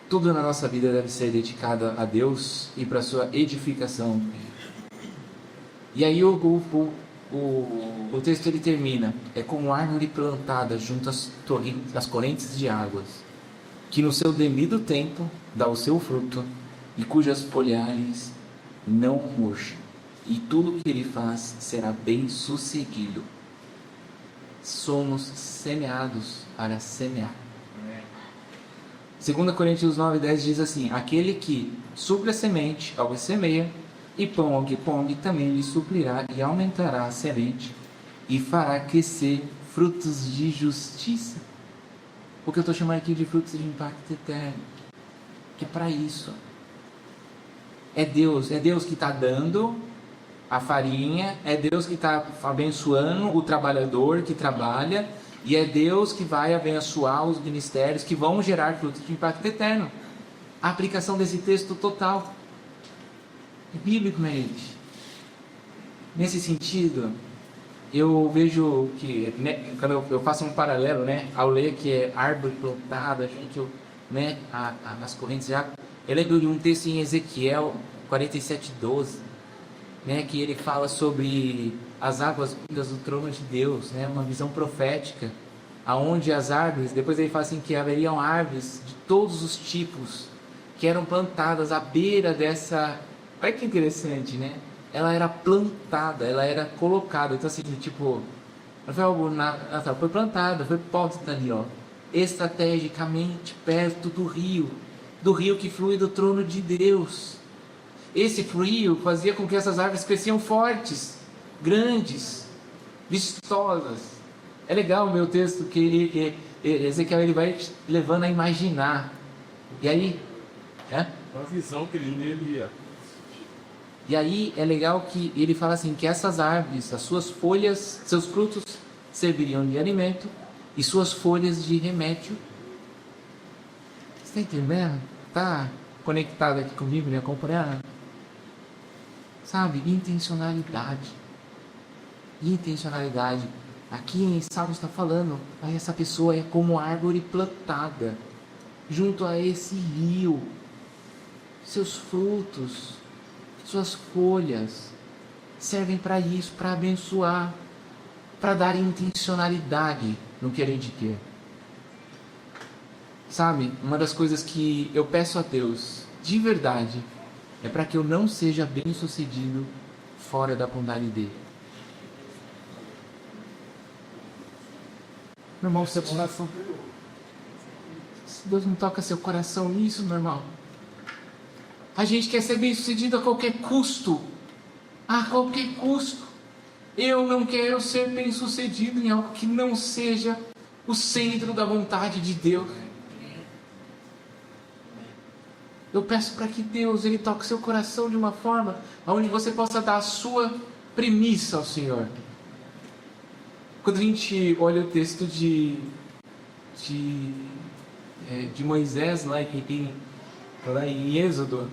Tudo na nossa vida deve ser dedicado a Deus e para a sua edificação. E aí o texto ele termina: é como árvore plantada junto às correntes de águas, que no seu devido tempo dá o seu fruto, e cujas folhagens não murcham, e tudo que ele faz será bem sucedido. Somos semeados para semear. 2 Coríntios 9:10 diz assim: aquele que supre a semente ao que semeia, e pão ao que põe, também lhe suprirá e aumentará a semente, e fará crescer frutos de justiça. O que eu estou chamando aqui de frutos de impacto eterno, que é para isso. É Deus que está dando a farinha, é Deus que está abençoando o trabalhador que trabalha, e é Deus que vai abençoar os ministérios que vão gerar frutos de impacto eterno. A aplicação desse texto total é biblicamente. Nesse sentido, eu vejo que, né, quando eu faço um paralelo, né, ao ler que é árvore plantada junto, né, às correntes de água, eu lembro de um texto em Ezequiel 47:12, né, que ele fala sobre as águas vindas do trono de Deus, né, uma visão profética, aonde as árvores, depois ele fala assim que haveriam árvores de todos os tipos que eram plantadas à beira dessa. Olha que interessante, né? ela era plantada, ela era colocada. Então assim, tipo, não foi algo natural, foi plantada, foi posta ali, ó, estrategicamente perto do rio que flui do trono de Deus. Esse rio fazia com que essas árvores cresciam fortes, grandes, vistosas. É legal o meu texto que Ezequiel ele vai levando a imaginar. E aí, Uma visão que ele lia. E aí é legal que ele fala assim, que essas árvores, as suas folhas, seus frutos serviriam de alimento e suas folhas de remédio. Você está entendendo? Está conectado aqui comigo, me acompanhando? Sabe? Intencionalidade. Intencionalidade. Aqui em Salmo está falando, essa pessoa é como árvore plantada junto a esse rio. Seus frutos, suas folhas servem para isso, para abençoar, para dar intencionalidade no que a gente quer. Sabe, uma das coisas que eu peço a Deus, de verdade, é para que eu não seja bem-sucedido fora da bondade dele. Meu irmão, seu coração. Se Deus não toca seu coração nisso, meu irmão. A gente quer ser bem-sucedido a qualquer custo. A qualquer custo. Eu não quero ser bem-sucedido em algo que não seja o centro da vontade de Deus. Eu peço para que Deus ele toque seu coração de uma forma onde você possa dar a sua premissa ao Senhor. Quando a gente olha o texto de Moisés lá em Êxodo,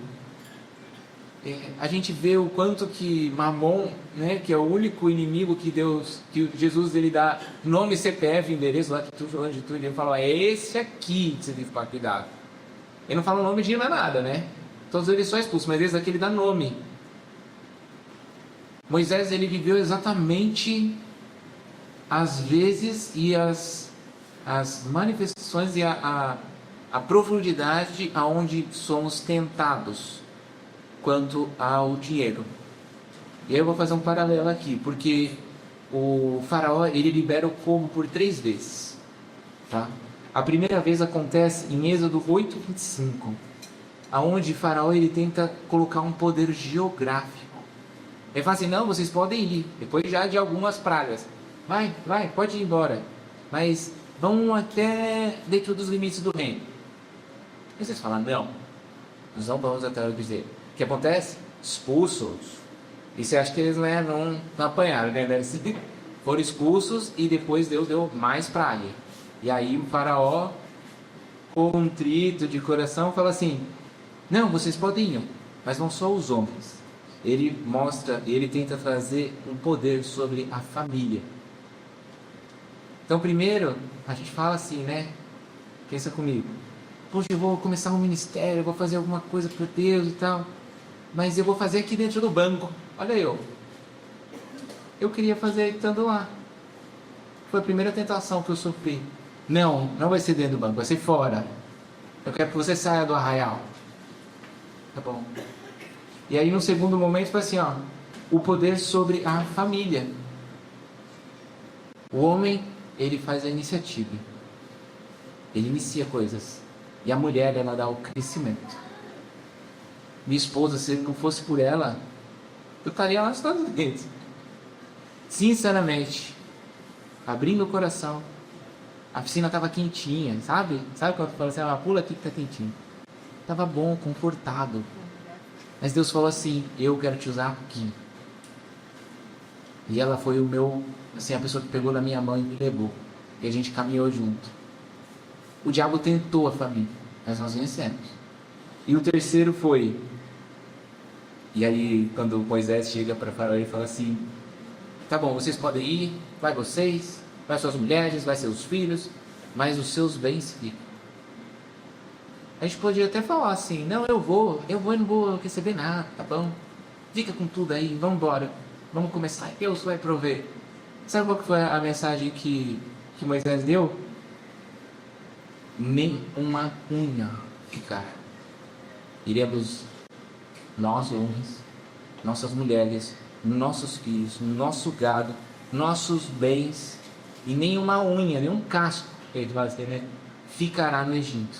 a gente vê o quanto que Mamon, né, que é o único inimigo que Jesus ele dá nome, CPF, endereço lá, que tudo, onde tudo, ele fala, é esse aqui que você tem que ficar cuidado. Ele não fala o nome de nada, né? Todos eles são expulsos, mas esse aqui ele dá nome. Moisés ele viveu exatamente as vezes e as manifestações e a profundidade aonde somos tentados quanto ao dinheiro. E aí eu vou fazer um paralelo aqui, porque o faraó ele libera o povo por 3 vezes, tá? A primeira vez acontece em Êxodo 8:25, aonde o faraó ele tenta colocar um poder geográfico. Ele fala assim, não, vocês podem ir, depois já de algumas pragas. Vai, pode ir embora. Mas vão até dentro dos limites do reino. E vocês falam, não, nós não vamos até o dizer. O que acontece? Expulsos. E você acha que eles não apanharam, né? Foram expulsos e depois Deus deu mais praga. E aí o faraó, contrito de coração, fala assim, não, vocês podem ir, mas não só os homens. Ele tenta trazer um poder sobre a família. Então primeiro, a gente fala assim, né? Pensa comigo. Poxa, eu vou começar um ministério, eu vou fazer alguma coisa para Deus e tal. Mas eu vou fazer aqui dentro do banco. Olha eu. Eu queria fazer estando lá. Foi a primeira tentação que eu sofri. Não vai ser dentro do banco, vai ser fora. Eu quero que você saia do arraial. Tá bom. E aí no segundo momento foi assim, ó. O poder sobre a família. O homem, ele faz a iniciativa. Ele inicia coisas. E a mulher, ela dá o crescimento. Minha esposa, se não fosse por ela, eu estaria lá nos Estados Unidos. Sinceramente, abrindo o coração, a piscina estava quentinha, sabe? Sabe quando eu falo assim, pula aqui que tá quentinho. Estava bom, confortável. Mas Deus falou assim, eu quero te usar aqui. E ela foi a pessoa que pegou na minha mão e me levou. E a gente caminhou junto. O diabo tentou a família, mas nós vencemos. E o terceiro foi... E aí, quando Moisés chega para Faraó, ele fala assim, tá bom, vocês podem ir, vai vocês, vai suas mulheres, vai seus filhos, mas os seus bens ficam. A gente podia até falar assim, não, eu vou e não vou receber nada, tá bom? Fica com tudo aí, vamos embora, vamos começar, Deus vai prover. Sabe qual que foi a mensagem que Moisés deu? Nem uma unha ficar. Iremos, nós homens, nossas mulheres, nossos filhos, nosso gado, nossos bens, e nenhuma unha, nenhum casco, ele vai dizer, né, ficará no Egito.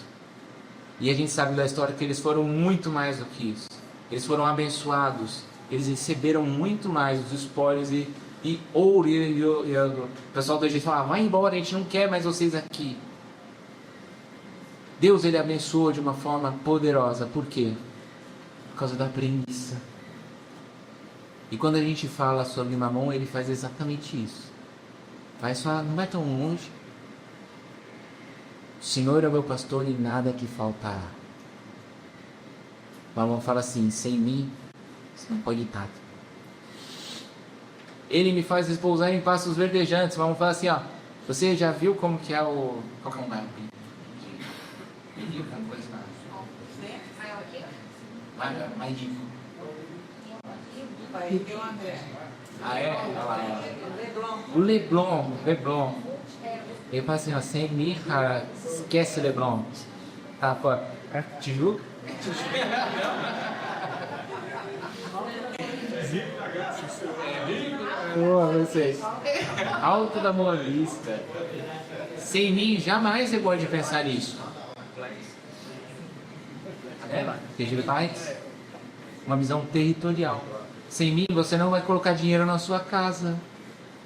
E a gente sabe da história que eles foram muito mais do que isso. Eles foram abençoados, eles receberam muito mais os espólios e ouro, e o pessoal do Egito falava, vai embora, a gente não quer mais vocês aqui. Deus, ele abençoou de uma forma poderosa. Por quê? Por causa da premissa. E quando a gente fala sobre Mamon, ele faz exatamente isso. Vai só, não vai tão longe. O Senhor é o meu pastor e nada que faltará. Mamon fala assim, sem mim, você não pode ir nada. Ele me faz repousar em pastos verdejantes. Mamon fala assim, ó, você já viu como que é o... Qual que é o bairro? Mais rico. Ah, é? Olha lá. O Leblon. Ele fala assim, ó, sem mim, cara, esquece o Leblon. Tá, pô, Tijuca? Boa, vocês. Alto da Boa Vista. Sem mim, jamais você pode pensar nisso. Uma visão territorial. Sem mim, você não vai colocar dinheiro na sua casa.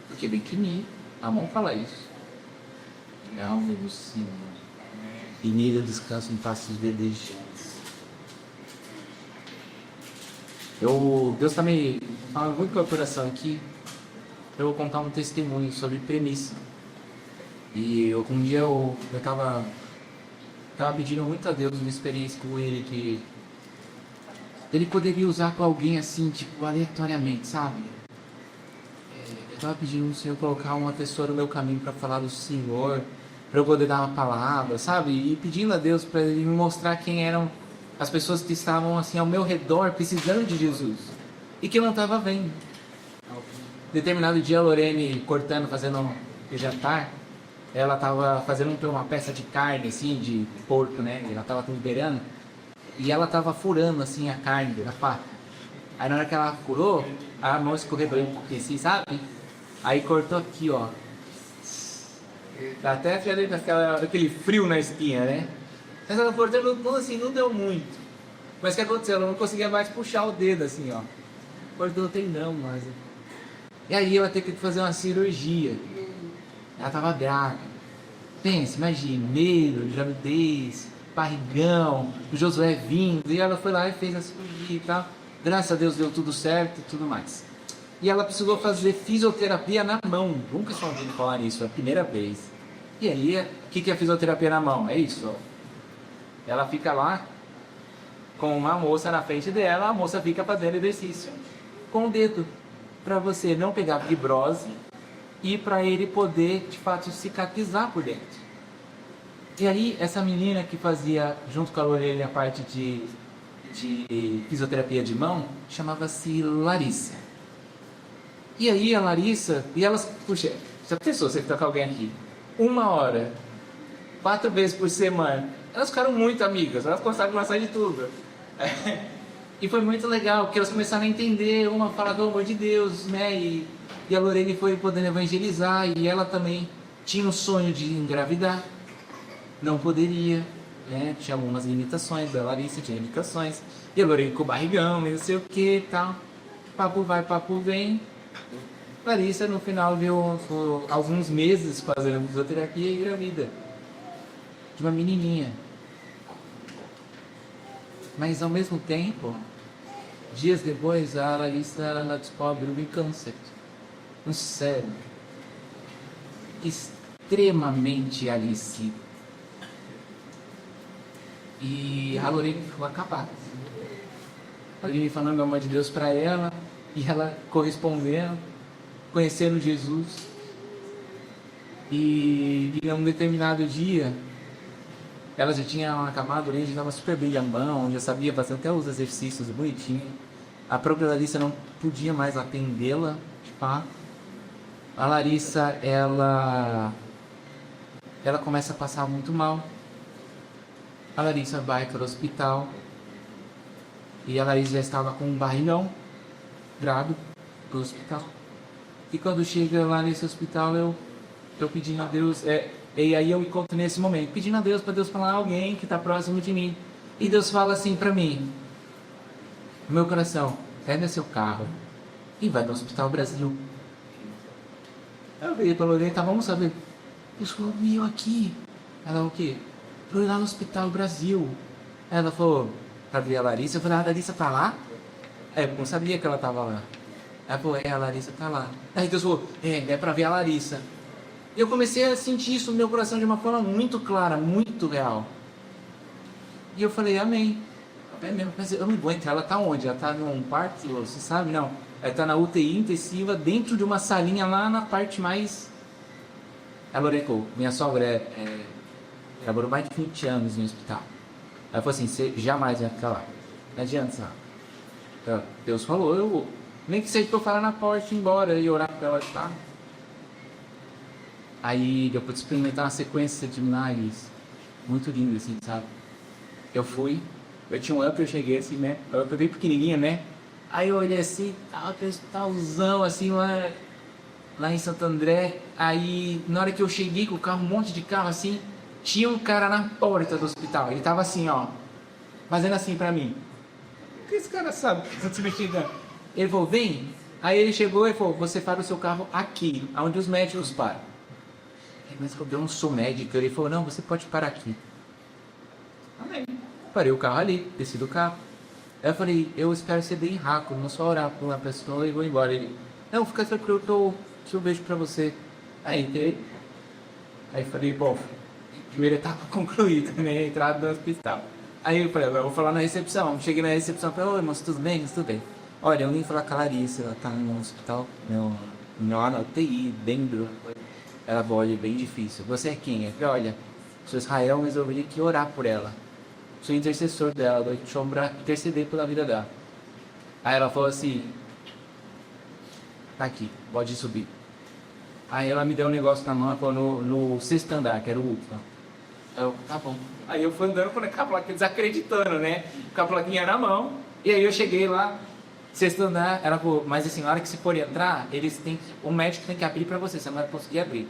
Porque bem que mim, a mão fala isso. Alma do Senhor. E nele eu descanso em pastos verdejantes. Deus está me falando muito com o meu coração aqui. Eu vou contar um testemunho sobre premissa. E um dia eu estava pedindo muito a Deus uma experiência com ele que ele poderia usar para alguém assim, tipo, aleatoriamente, sabe? Eu estava pedindo ao Senhor colocar uma pessoa no meu caminho para falar do Senhor, para eu poder dar uma palavra, sabe? E pedindo a Deus para ele me mostrar quem eram as pessoas que estavam assim ao meu redor precisando de Jesus e que eu não estava vendo. Determinado dia a Lorene cortando, fazendo um jantar, ela estava fazendo uma peça de carne assim, de porco, né? Ela estava temperando e ela estava furando assim a carne da faca. Aí na hora que ela furou, a mão escorregou um pouquinho assim, sabe? Aí cortou aqui, ó. Até aquele frio na espinha, né? Mas ela cortou assim, não deu muito. Mas o que aconteceu? Ela não conseguia mais puxar o dedo assim, ó. Cortou o tendão, mas... E aí ela teve que fazer uma cirurgia. Ela estava grávida. Pensa, imagina, medo, gravidez, barrigão, o Josué vindo. E ela foi lá e fez a cirurgia e tal. Graças a Deus deu tudo certo e tudo mais. E ela precisou fazer fisioterapia na mão. Nunca tinha ouvido falar nisso, é a primeira vez. E aí, o que é fisioterapia na mão? É isso, ó. Ela fica lá com uma moça na frente dela, a moça fica fazendo exercício com o dedo, para você não pegar fibrose e para ele poder, de fato, cicatrizar por dentro. E aí, essa menina que fazia, junto com a Lorena, a parte de fisioterapia de mão, chamava-se Larissa. E aí, a Larissa, e elas, puxa, já pensou você ficar com alguém aqui? 1 hora, 4 vezes por semana. Elas ficaram muito amigas, elas gostavam de conversar de tudo. E foi muito legal, porque elas começaram a entender, uma falar do amor de Deus, né? E a Lorene foi podendo evangelizar, e ela também tinha o sonho de engravidar. Não poderia, né? Tinha algumas limitações, a Larissa tinha limitações. E a Lorene com o barrigão, não sei o que e tal. Papo vai, papo vem. Larissa, no final, viu alguns meses fazendo fisioterapia e engravida de uma menininha. Mas ao mesmo tempo, dias depois, a Larissa ela descobre um câncer no cérebro, extremamente agressivo. E a Lorena ficou acabada. A Lorena falando o amor de Deus para ela, e ela correspondendo, conhecendo Jesus. E em um determinado dia, ela já tinha acabado, já estava super bem de mão, já sabia fazer até os exercícios bonitinho. A própria Larissa não podia mais atendê-la, de fato. A Larissa, ela começa a passar muito mal. A Larissa vai para o hospital. E a Larissa já estava com um barrigão. grado pro hospital. E quando chega lá nesse hospital, eu tô pedindo a Deus, e aí eu encontro nesse momento, pedindo a Deus para Deus falar alguém que está próximo de mim. E Deus fala assim para mim, no meu coração, pega seu carro e vai no Hospital Brasil. Eu virei para Lorena, tá, vamos saber. Deus falou, eu aqui. Ela, o quê? Fui lá no Hospital Brasil. Ela falou, pra ver a Larissa. Eu falei, a Larissa tá lá? Eu não sabia que ela tava lá. Ela falou, a Larissa tá lá. Aí Deus falou, é pra ver a Larissa. E eu comecei a sentir isso no meu coração de uma forma muito clara, muito real. E eu falei, amém. É mesmo, mas eu não vou entrar, ela tá onde? Ela tá num quarto, você sabe? Não. Ela tá na UTI intensiva, dentro de uma salinha lá na parte mais... Ela orou, minha sogra trabalhou mais de 20 anos no hospital. Ela falou assim, você jamais vai ficar lá. Não adianta, sabe? Então, Deus falou, eu vou. Nem que seja pra eu falar na porta e ir embora e orar pra ela, tá? Aí eu pude experimentar uma sequência de milagres muito linda, assim, sabe? Eu fui, eu tinha um up, eu cheguei assim, né? Eu bem pequenininho, né? Aí eu olhei assim, tava aquele hospitalzão, assim, lá em Santo André. Aí, na hora que eu cheguei com o carro, um monte de carro, assim, tinha um cara na porta do hospital. Ele tava assim, ó, fazendo assim pra mim. O que esse cara sabe que eu tô me chegando? Ele falou, vem. Aí ele chegou e falou, você para o seu carro aqui, onde os médicos param. Mas eu não sou médico. Ele falou, não, você pode parar aqui. Amém. Parei o carro ali, desci do carro. Aí eu falei, eu espero ser bem rápido, não só orar por uma pessoa e vou embora. Ele, não, fica tranquilo que eu vejo pra você. Aí entrei. Aí falei, bom, primeira etapa concluída, né? A entrada do hospital. Aí eu falei, eu vou falar na recepção. Cheguei na recepção, falei, oi, moço, tudo bem? Tudo bem. Olha, eu vim falar com a Larissa, ela tá no hospital, lá na UTI, dentro. Ela falou, olha, bem difícil. Você é quem? Eu falei, olha, sou Israel, mas eu vim aqui orar por ela. Sou intercessor dela, vou te ombrar, interceder pela vida dela. Aí ela falou assim, tá aqui, pode subir. Aí ela me deu um negócio na mão, ela falou, no sexto andar, que era o último. Eu, tá bom. Aí eu fui andando com a plaquinha, desacreditando, né? Com a plaquinha na mão. E aí eu cheguei lá, sexto andar, ela falou, mas assim, na hora que você for entrar, o médico tem que abrir pra você não vai conseguir abrir.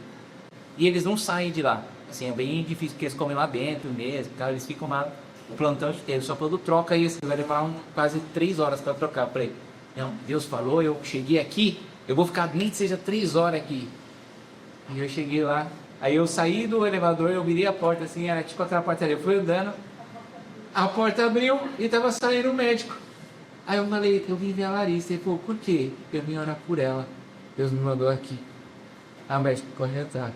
E eles não saem de lá. Assim, é bem difícil, porque eles comem lá dentro mesmo, tá? Eles ficam lá, o plantão inteiro. Só quando troca isso, vai levar quase 3 horas pra trocar. Eu falei, não, Deus falou, eu cheguei aqui, eu vou ficar nem que seja 3 horas aqui. E eu cheguei lá, aí eu saí do elevador, eu virei a porta assim, era tipo aquela portaria, eu fui andando, a porta abriu e tava saindo o médico. Aí eu falei, eu vim ver a Larissa. Ele falou, por quê? Eu vim orar por ela. Deus me mandou aqui. Ah, médico, pode entrar.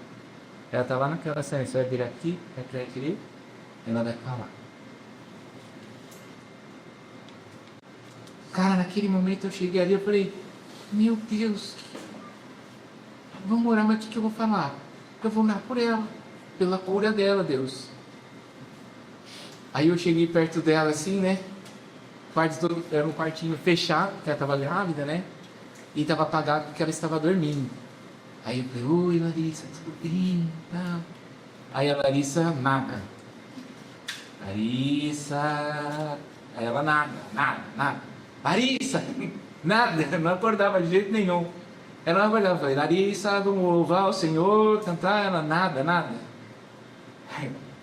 Ela tá lá naquela cena, você vai vir aqui, vai pra aqui, ela vai falar. Cara, naquele momento eu cheguei ali, eu falei, meu Deus, vamos orar, mas o que eu vou falar? Eu vou orar por ela, pela cura dela, Deus. Aí eu cheguei perto dela assim, né? Era um quartinho fechado, porque ela estava grávida, né? E estava apagado porque ela estava dormindo. Aí eu falei, oi Larissa, tudo bem? Tá. Aí a Larissa, nada. Larissa. Aí ela, nada. Larissa, nada, não acordava de jeito nenhum. Ela não acordava, eu falei, Larissa, vamos louvar o Senhor, cantar, ela, nada.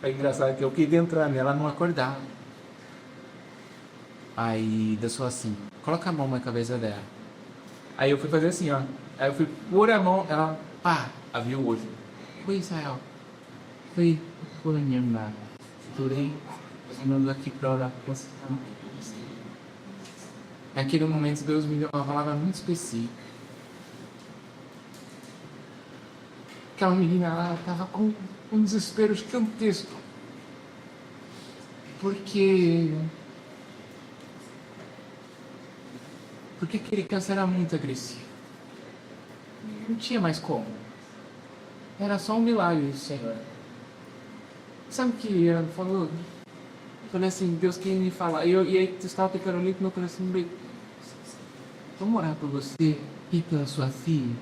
Foi engraçado que eu queria entrar nela, ela não acordava. Aí Deus falou assim, coloca a mão na cabeça dela. Aí eu fui fazer assim, ó. Aí eu fui pôr a mão, ela, pá, abriu o olho. Oi, Israel. Oi, fulano, tudo bem? Você me mandou aqui pra orar com você. Naquele momento Deus me deu uma palavra muito específica. Aquela menina lá estava com um desespero gigantesco. Porque aquele câncer era muito agressivo. Não tinha mais como. Era só um milagre, Senhor. Sabe o que ela falou? Eu falei assim, Deus queria me falar. E aí eu estava pegando o livro no meu coração. Vamos orar por você e pela sua filha?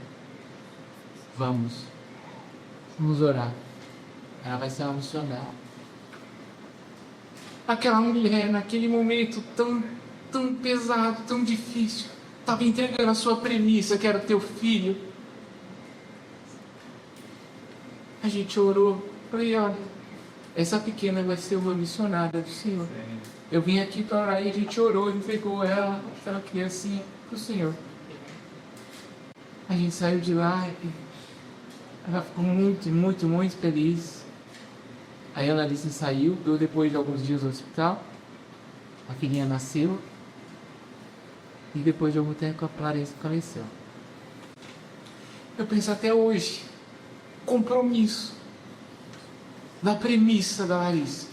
Vamos orar. Ela vai ser uma missionária. Aquela mulher, naquele momento tão pesado, tão difícil, estava entregando a sua premissa, que era o teu filho. A gente orou, falei, olha, essa pequena vai ser uma missionária do Senhor. Eu vim aqui para orar e a gente orou, entregou ela, aquela criancinha, para o Senhor. A gente saiu de lá e ela ficou muito, muito, muito feliz. Aí a Annalise saiu, depois de alguns dias no hospital. A filhinha nasceu. E depois de algum tempo a Clarissa faleceu. Eu penso até hoje, compromisso da premissa da Larissa.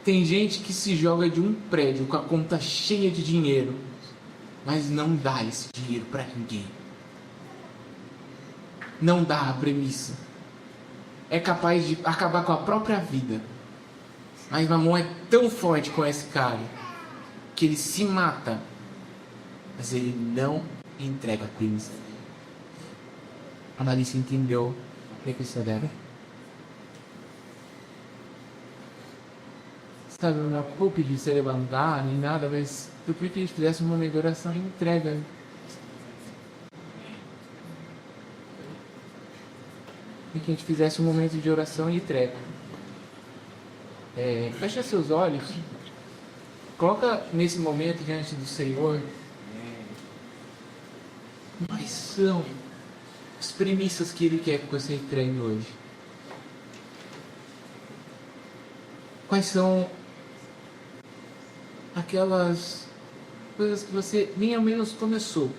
Tem gente que se joga de um prédio com a conta cheia de dinheiro, mas não dá esse dinheiro para ninguém. Não dá a premissa. É capaz de acabar com a própria vida. Mas Mamon é tão forte com esse cara que ele se mata, mas ele não entrega a premissa. A Larissa entendeu o que isso deve. Sabe, não vou pedir se levantar nem nada, mas eu queria que eles fizessem uma oração e entrega. E que a gente fizesse um momento de oração e entrega. Fecha seus olhos. Coloca nesse momento diante do Senhor. Quais são as premissas que Ele quer que você entregue hoje? Quais são aquelas coisas que você nem ao menos começou?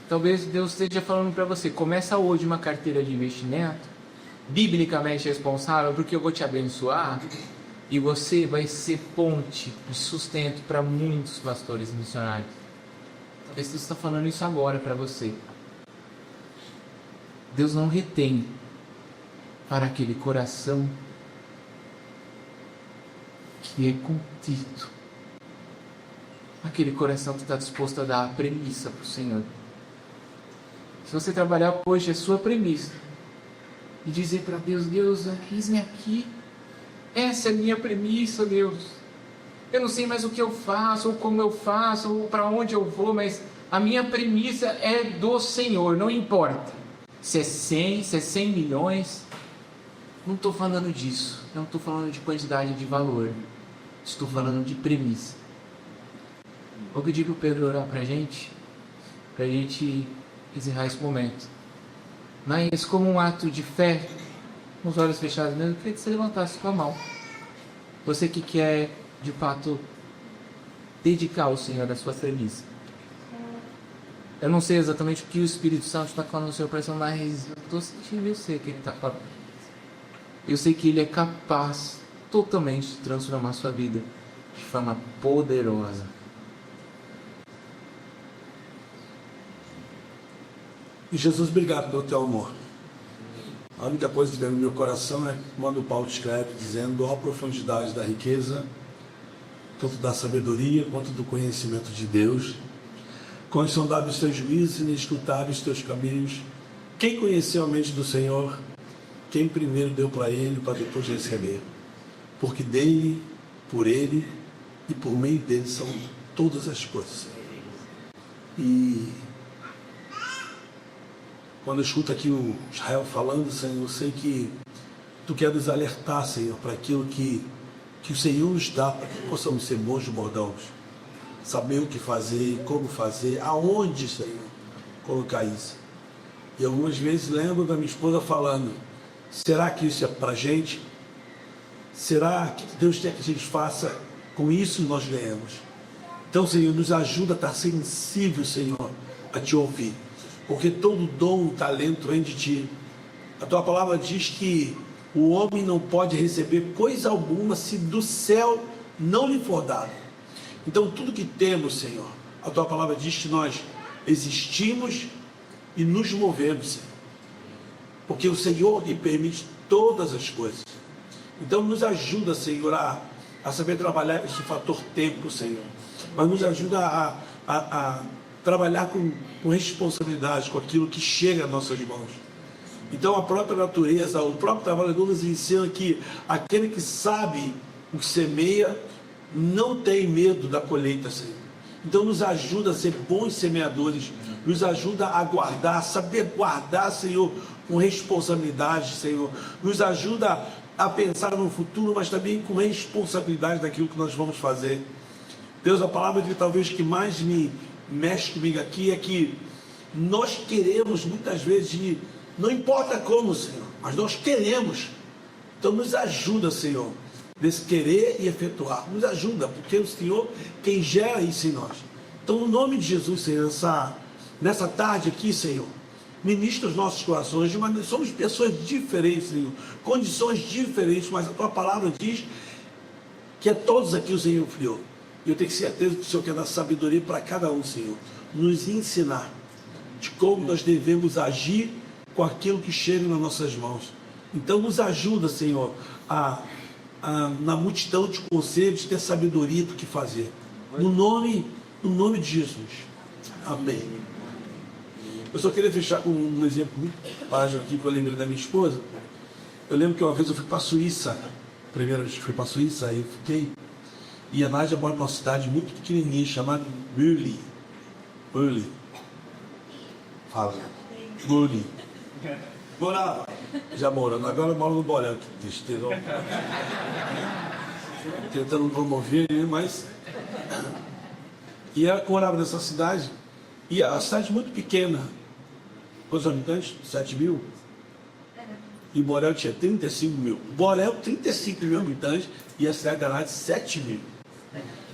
Talvez Deus esteja falando para você, começa hoje uma carteira de investimento, biblicamente responsável, porque eu vou te abençoar, e você vai ser ponte de sustento para muitos pastores e missionários. Talvez Deus está falando isso agora para você. Deus não retém para aquele coração que é contrito, aquele coração que está disposto a dar a premissa para o Senhor. Se você trabalhar hoje a sua premissa e dizer para Deus, Deus, eis-me aqui, essa é a minha premissa, Deus. Eu não sei mais o que eu faço, ou como eu faço, ou para onde eu vou, mas a minha premissa é do Senhor, não importa. Se é 100, se é 100 milhões, não estou falando disso, não estou falando de quantidade de valor, estou falando de premissa. Vou pedir para o Pedro orar para a gente encerrar esse momento. Mas como um ato de fé, com os olhos fechados mesmo, eu queria que você levantasse sua mão. Você que quer, de fato, dedicar ao Senhor a sua premissa. Eu não sei exatamente o que o Espírito Santo está falando no seu coração, mas eu estou sentindo, eu sei que Ele está falando. Eu sei que Ele é capaz totalmente de transformar a sua vida de forma poderosa. E Jesus, obrigado pelo teu amor. A única coisa que vem no meu coração é quando o Paulo escreve dizendo a profundidade da riqueza, tanto da sabedoria quanto do conhecimento de Deus. Quando são dados os teus juízos e inescrutáveis os teus caminhos. Quem conheceu a mente do Senhor? Quem primeiro deu para Ele, para depois receber? Porque dele, por Ele e por meio dele são todas as coisas. E quando eu escuto aqui o Israel falando, Senhor, eu sei que Tu quer nos alertar, Senhor, para aquilo que o Senhor nos dá, para que possamos ser bons bordãos. Saber o que fazer, como fazer, aonde, Senhor, colocar isso. E algumas vezes lembro da minha esposa falando, será que isso é para a gente? Será que Deus quer que a gente faça? Com isso nós ganhamos. Então, Senhor, nos ajuda a estar sensível, Senhor, a Te ouvir. Porque todo dom, talento vem de Ti. A Tua palavra diz que o homem não pode receber coisa alguma se do céu não lhe for dado. Então tudo que temos, Senhor, a Tua palavra diz que nós existimos e nos movemos, Senhor. Porque o Senhor lhe permite todas as coisas. Então nos ajuda, Senhor, a saber trabalhar esse fator tempo, Senhor. Mas nos ajuda a trabalhar com responsabilidade, com aquilo que chega às nossas mãos. Então a própria natureza, o próprio trabalhador nos ensina que aquele que sabe o que semeia, não tem medo da colheita, Senhor. Então nos ajuda a ser bons semeadores, nos ajuda a guardar, saber guardar, Senhor, com responsabilidade, Senhor. Nos ajuda a pensar no futuro, mas também com responsabilidade daquilo que nós vamos fazer. Deus, a palavra que talvez que mais me mexe comigo aqui é que nós queremos muitas vezes, não importa como, Senhor, mas nós queremos. Então nos ajuda, Senhor, desse querer e efetuar. Nos ajuda, porque é o Senhor quem gera isso em nós. Então, no nome de Jesus, Senhor, nessa tarde aqui, Senhor, ministra os nossos corações, de maneira, somos pessoas diferentes, Senhor, condições diferentes, mas a Tua palavra diz que é todos aqui o Senhor criou. E eu tenho certeza que o Senhor quer dar sabedoria para cada um, Senhor, nos ensinar de como nós devemos agir com aquilo que chega nas nossas mãos. Então nos ajuda, Senhor, na multidão de conselhos, ter sabedoria do que fazer. No nome de Jesus. Amém. Eu só queria fechar com um exemplo muito página aqui que eu lembrei da minha esposa. Eu lembro que uma vez eu fui para a Suíça. A primeira vez que fui para a Suíça, aí eu fiquei. E a Nádia mora numa cidade muito pequenininha chamada Burli. Burli. Fala. Burli. Morava. Já morando. Agora eu moro no Borel. Que tristeza. Tentando promover, mas... E ela morava nessa cidade. E a cidade muito pequena. Quantos habitantes? 7 mil? E Borel tinha 35 mil. Borel, 35 mil habitantes. E a cidade da Nádia, 7 mil.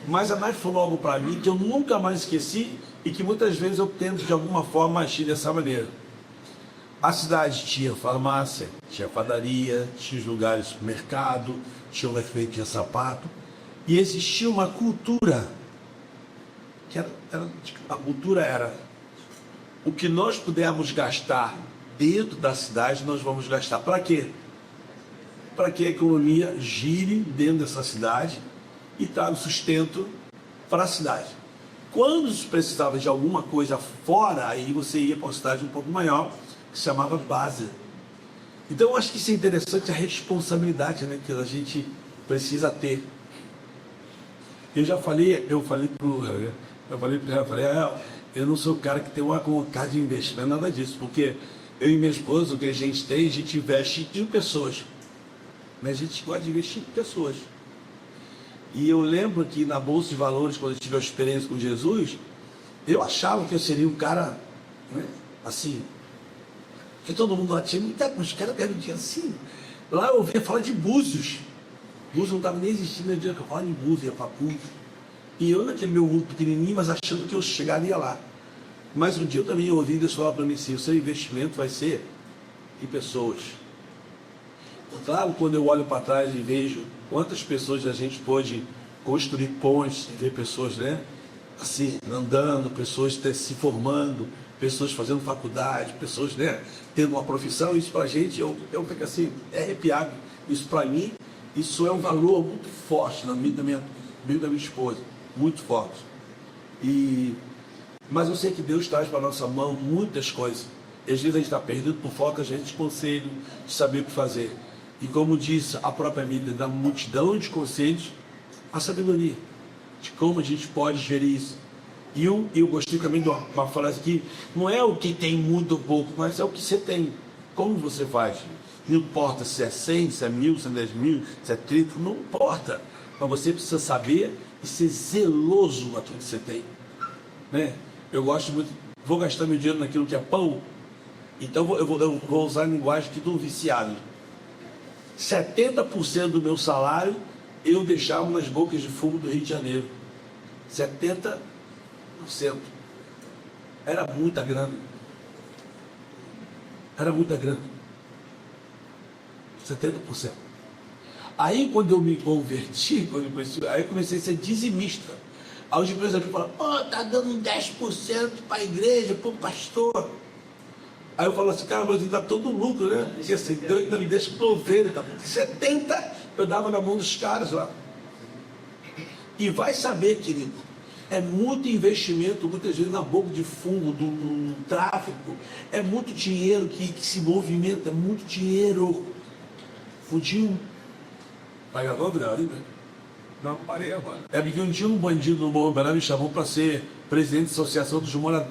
Mas a Nádia falou algo para mim que eu nunca mais esqueci e que muitas vezes eu tento de alguma forma agir dessa maneira. A cidade tinha farmácia, tinha padaria, tinha lugares, mercado, tinha uma que tinha sapato. E existia uma cultura, a cultura era o que nós pudermos gastar dentro da cidade, nós vamos gastar. Para quê? Para que a economia gire dentro dessa cidade e traga sustento para a cidade. Quando se precisava de alguma coisa fora, aí você ia para uma cidade um pouco maior, que se chamava base. Então eu acho que isso é interessante, a responsabilidade, né, que a gente precisa ter. Eu falei para ela, eu não sou o cara que tem uma vontade de investir, não é nada disso, porque eu e minha esposa, o que a gente tem, a gente investe em pessoas. Mas a gente gosta de investir em pessoas. E eu lembro que na Bolsa de Valores, quando eu tive a experiência com Jesus, eu achava que eu seria um cara, né, assim, que todo mundo lá tinha, mas os caras ganham dinheiro assim. Lá eu ouvia falar de Búzios. Búzios não estava nem existindo no dia que eu falava de Búzios, ia para Búzios. E eu naquele meu mundo pequenininho, mas achando que eu chegaria lá. Mas um dia eu também ouvi Deus falar para mim assim, o seu investimento vai ser em pessoas. Claro, quando eu olho para trás e vejo quantas pessoas a gente pôde construir pontes, ver pessoas, né, assim, andando, pessoas se formando, pessoas fazendo faculdade, pessoas, né, tendo uma profissão, isso para a gente, eu fico assim, é arrepiado. Isso para mim, isso é um valor muito forte na vida da minha esposa, muito forte. Mas eu sei que Deus traz para a nossa mão muitas coisas. E às vezes a gente está perdido por falta de conselho, de saber o que fazer. E como disse a própria Bíblia, da multidão de conselhos, a sabedoria de como a gente pode gerir isso. E eu gostei também de uma frase aqui, não é o que tem muito ou pouco, mas é o que você tem. Como você faz? Não importa se é 100, se é 1000, se é 10 mil, se é 30, não importa. Mas você precisa saber e ser zeloso naquilo que você tem. Né? Eu gosto muito, vou gastar meu dinheiro naquilo que é pão, então eu vou usar a linguagem aqui do viciado. 70% do meu salário eu deixava nas bocas de fumo do Rio de Janeiro. 70%. Era muita grana. Era muita grana. 70%. Aí quando eu me converti, aí eu comecei a ser dizimista. Aí os empresários falam, tá dando 10% para a igreja, para o pastor. Aí eu falo assim, cara, mas dá todo lucro, né? E assim, Deus ainda me deixa prover. 70% eu dava na mão dos caras lá. E vai saber, querido, é muito investimento, muitas vezes na boca de fumo, do tráfico. É muito dinheiro que se movimenta, é muito dinheiro. Fundiu. Vai gravar, velho? Não, parei agora. É porque um dia um bandido no Morro Belém me chamou para ser presidente da Associação dos Moradores.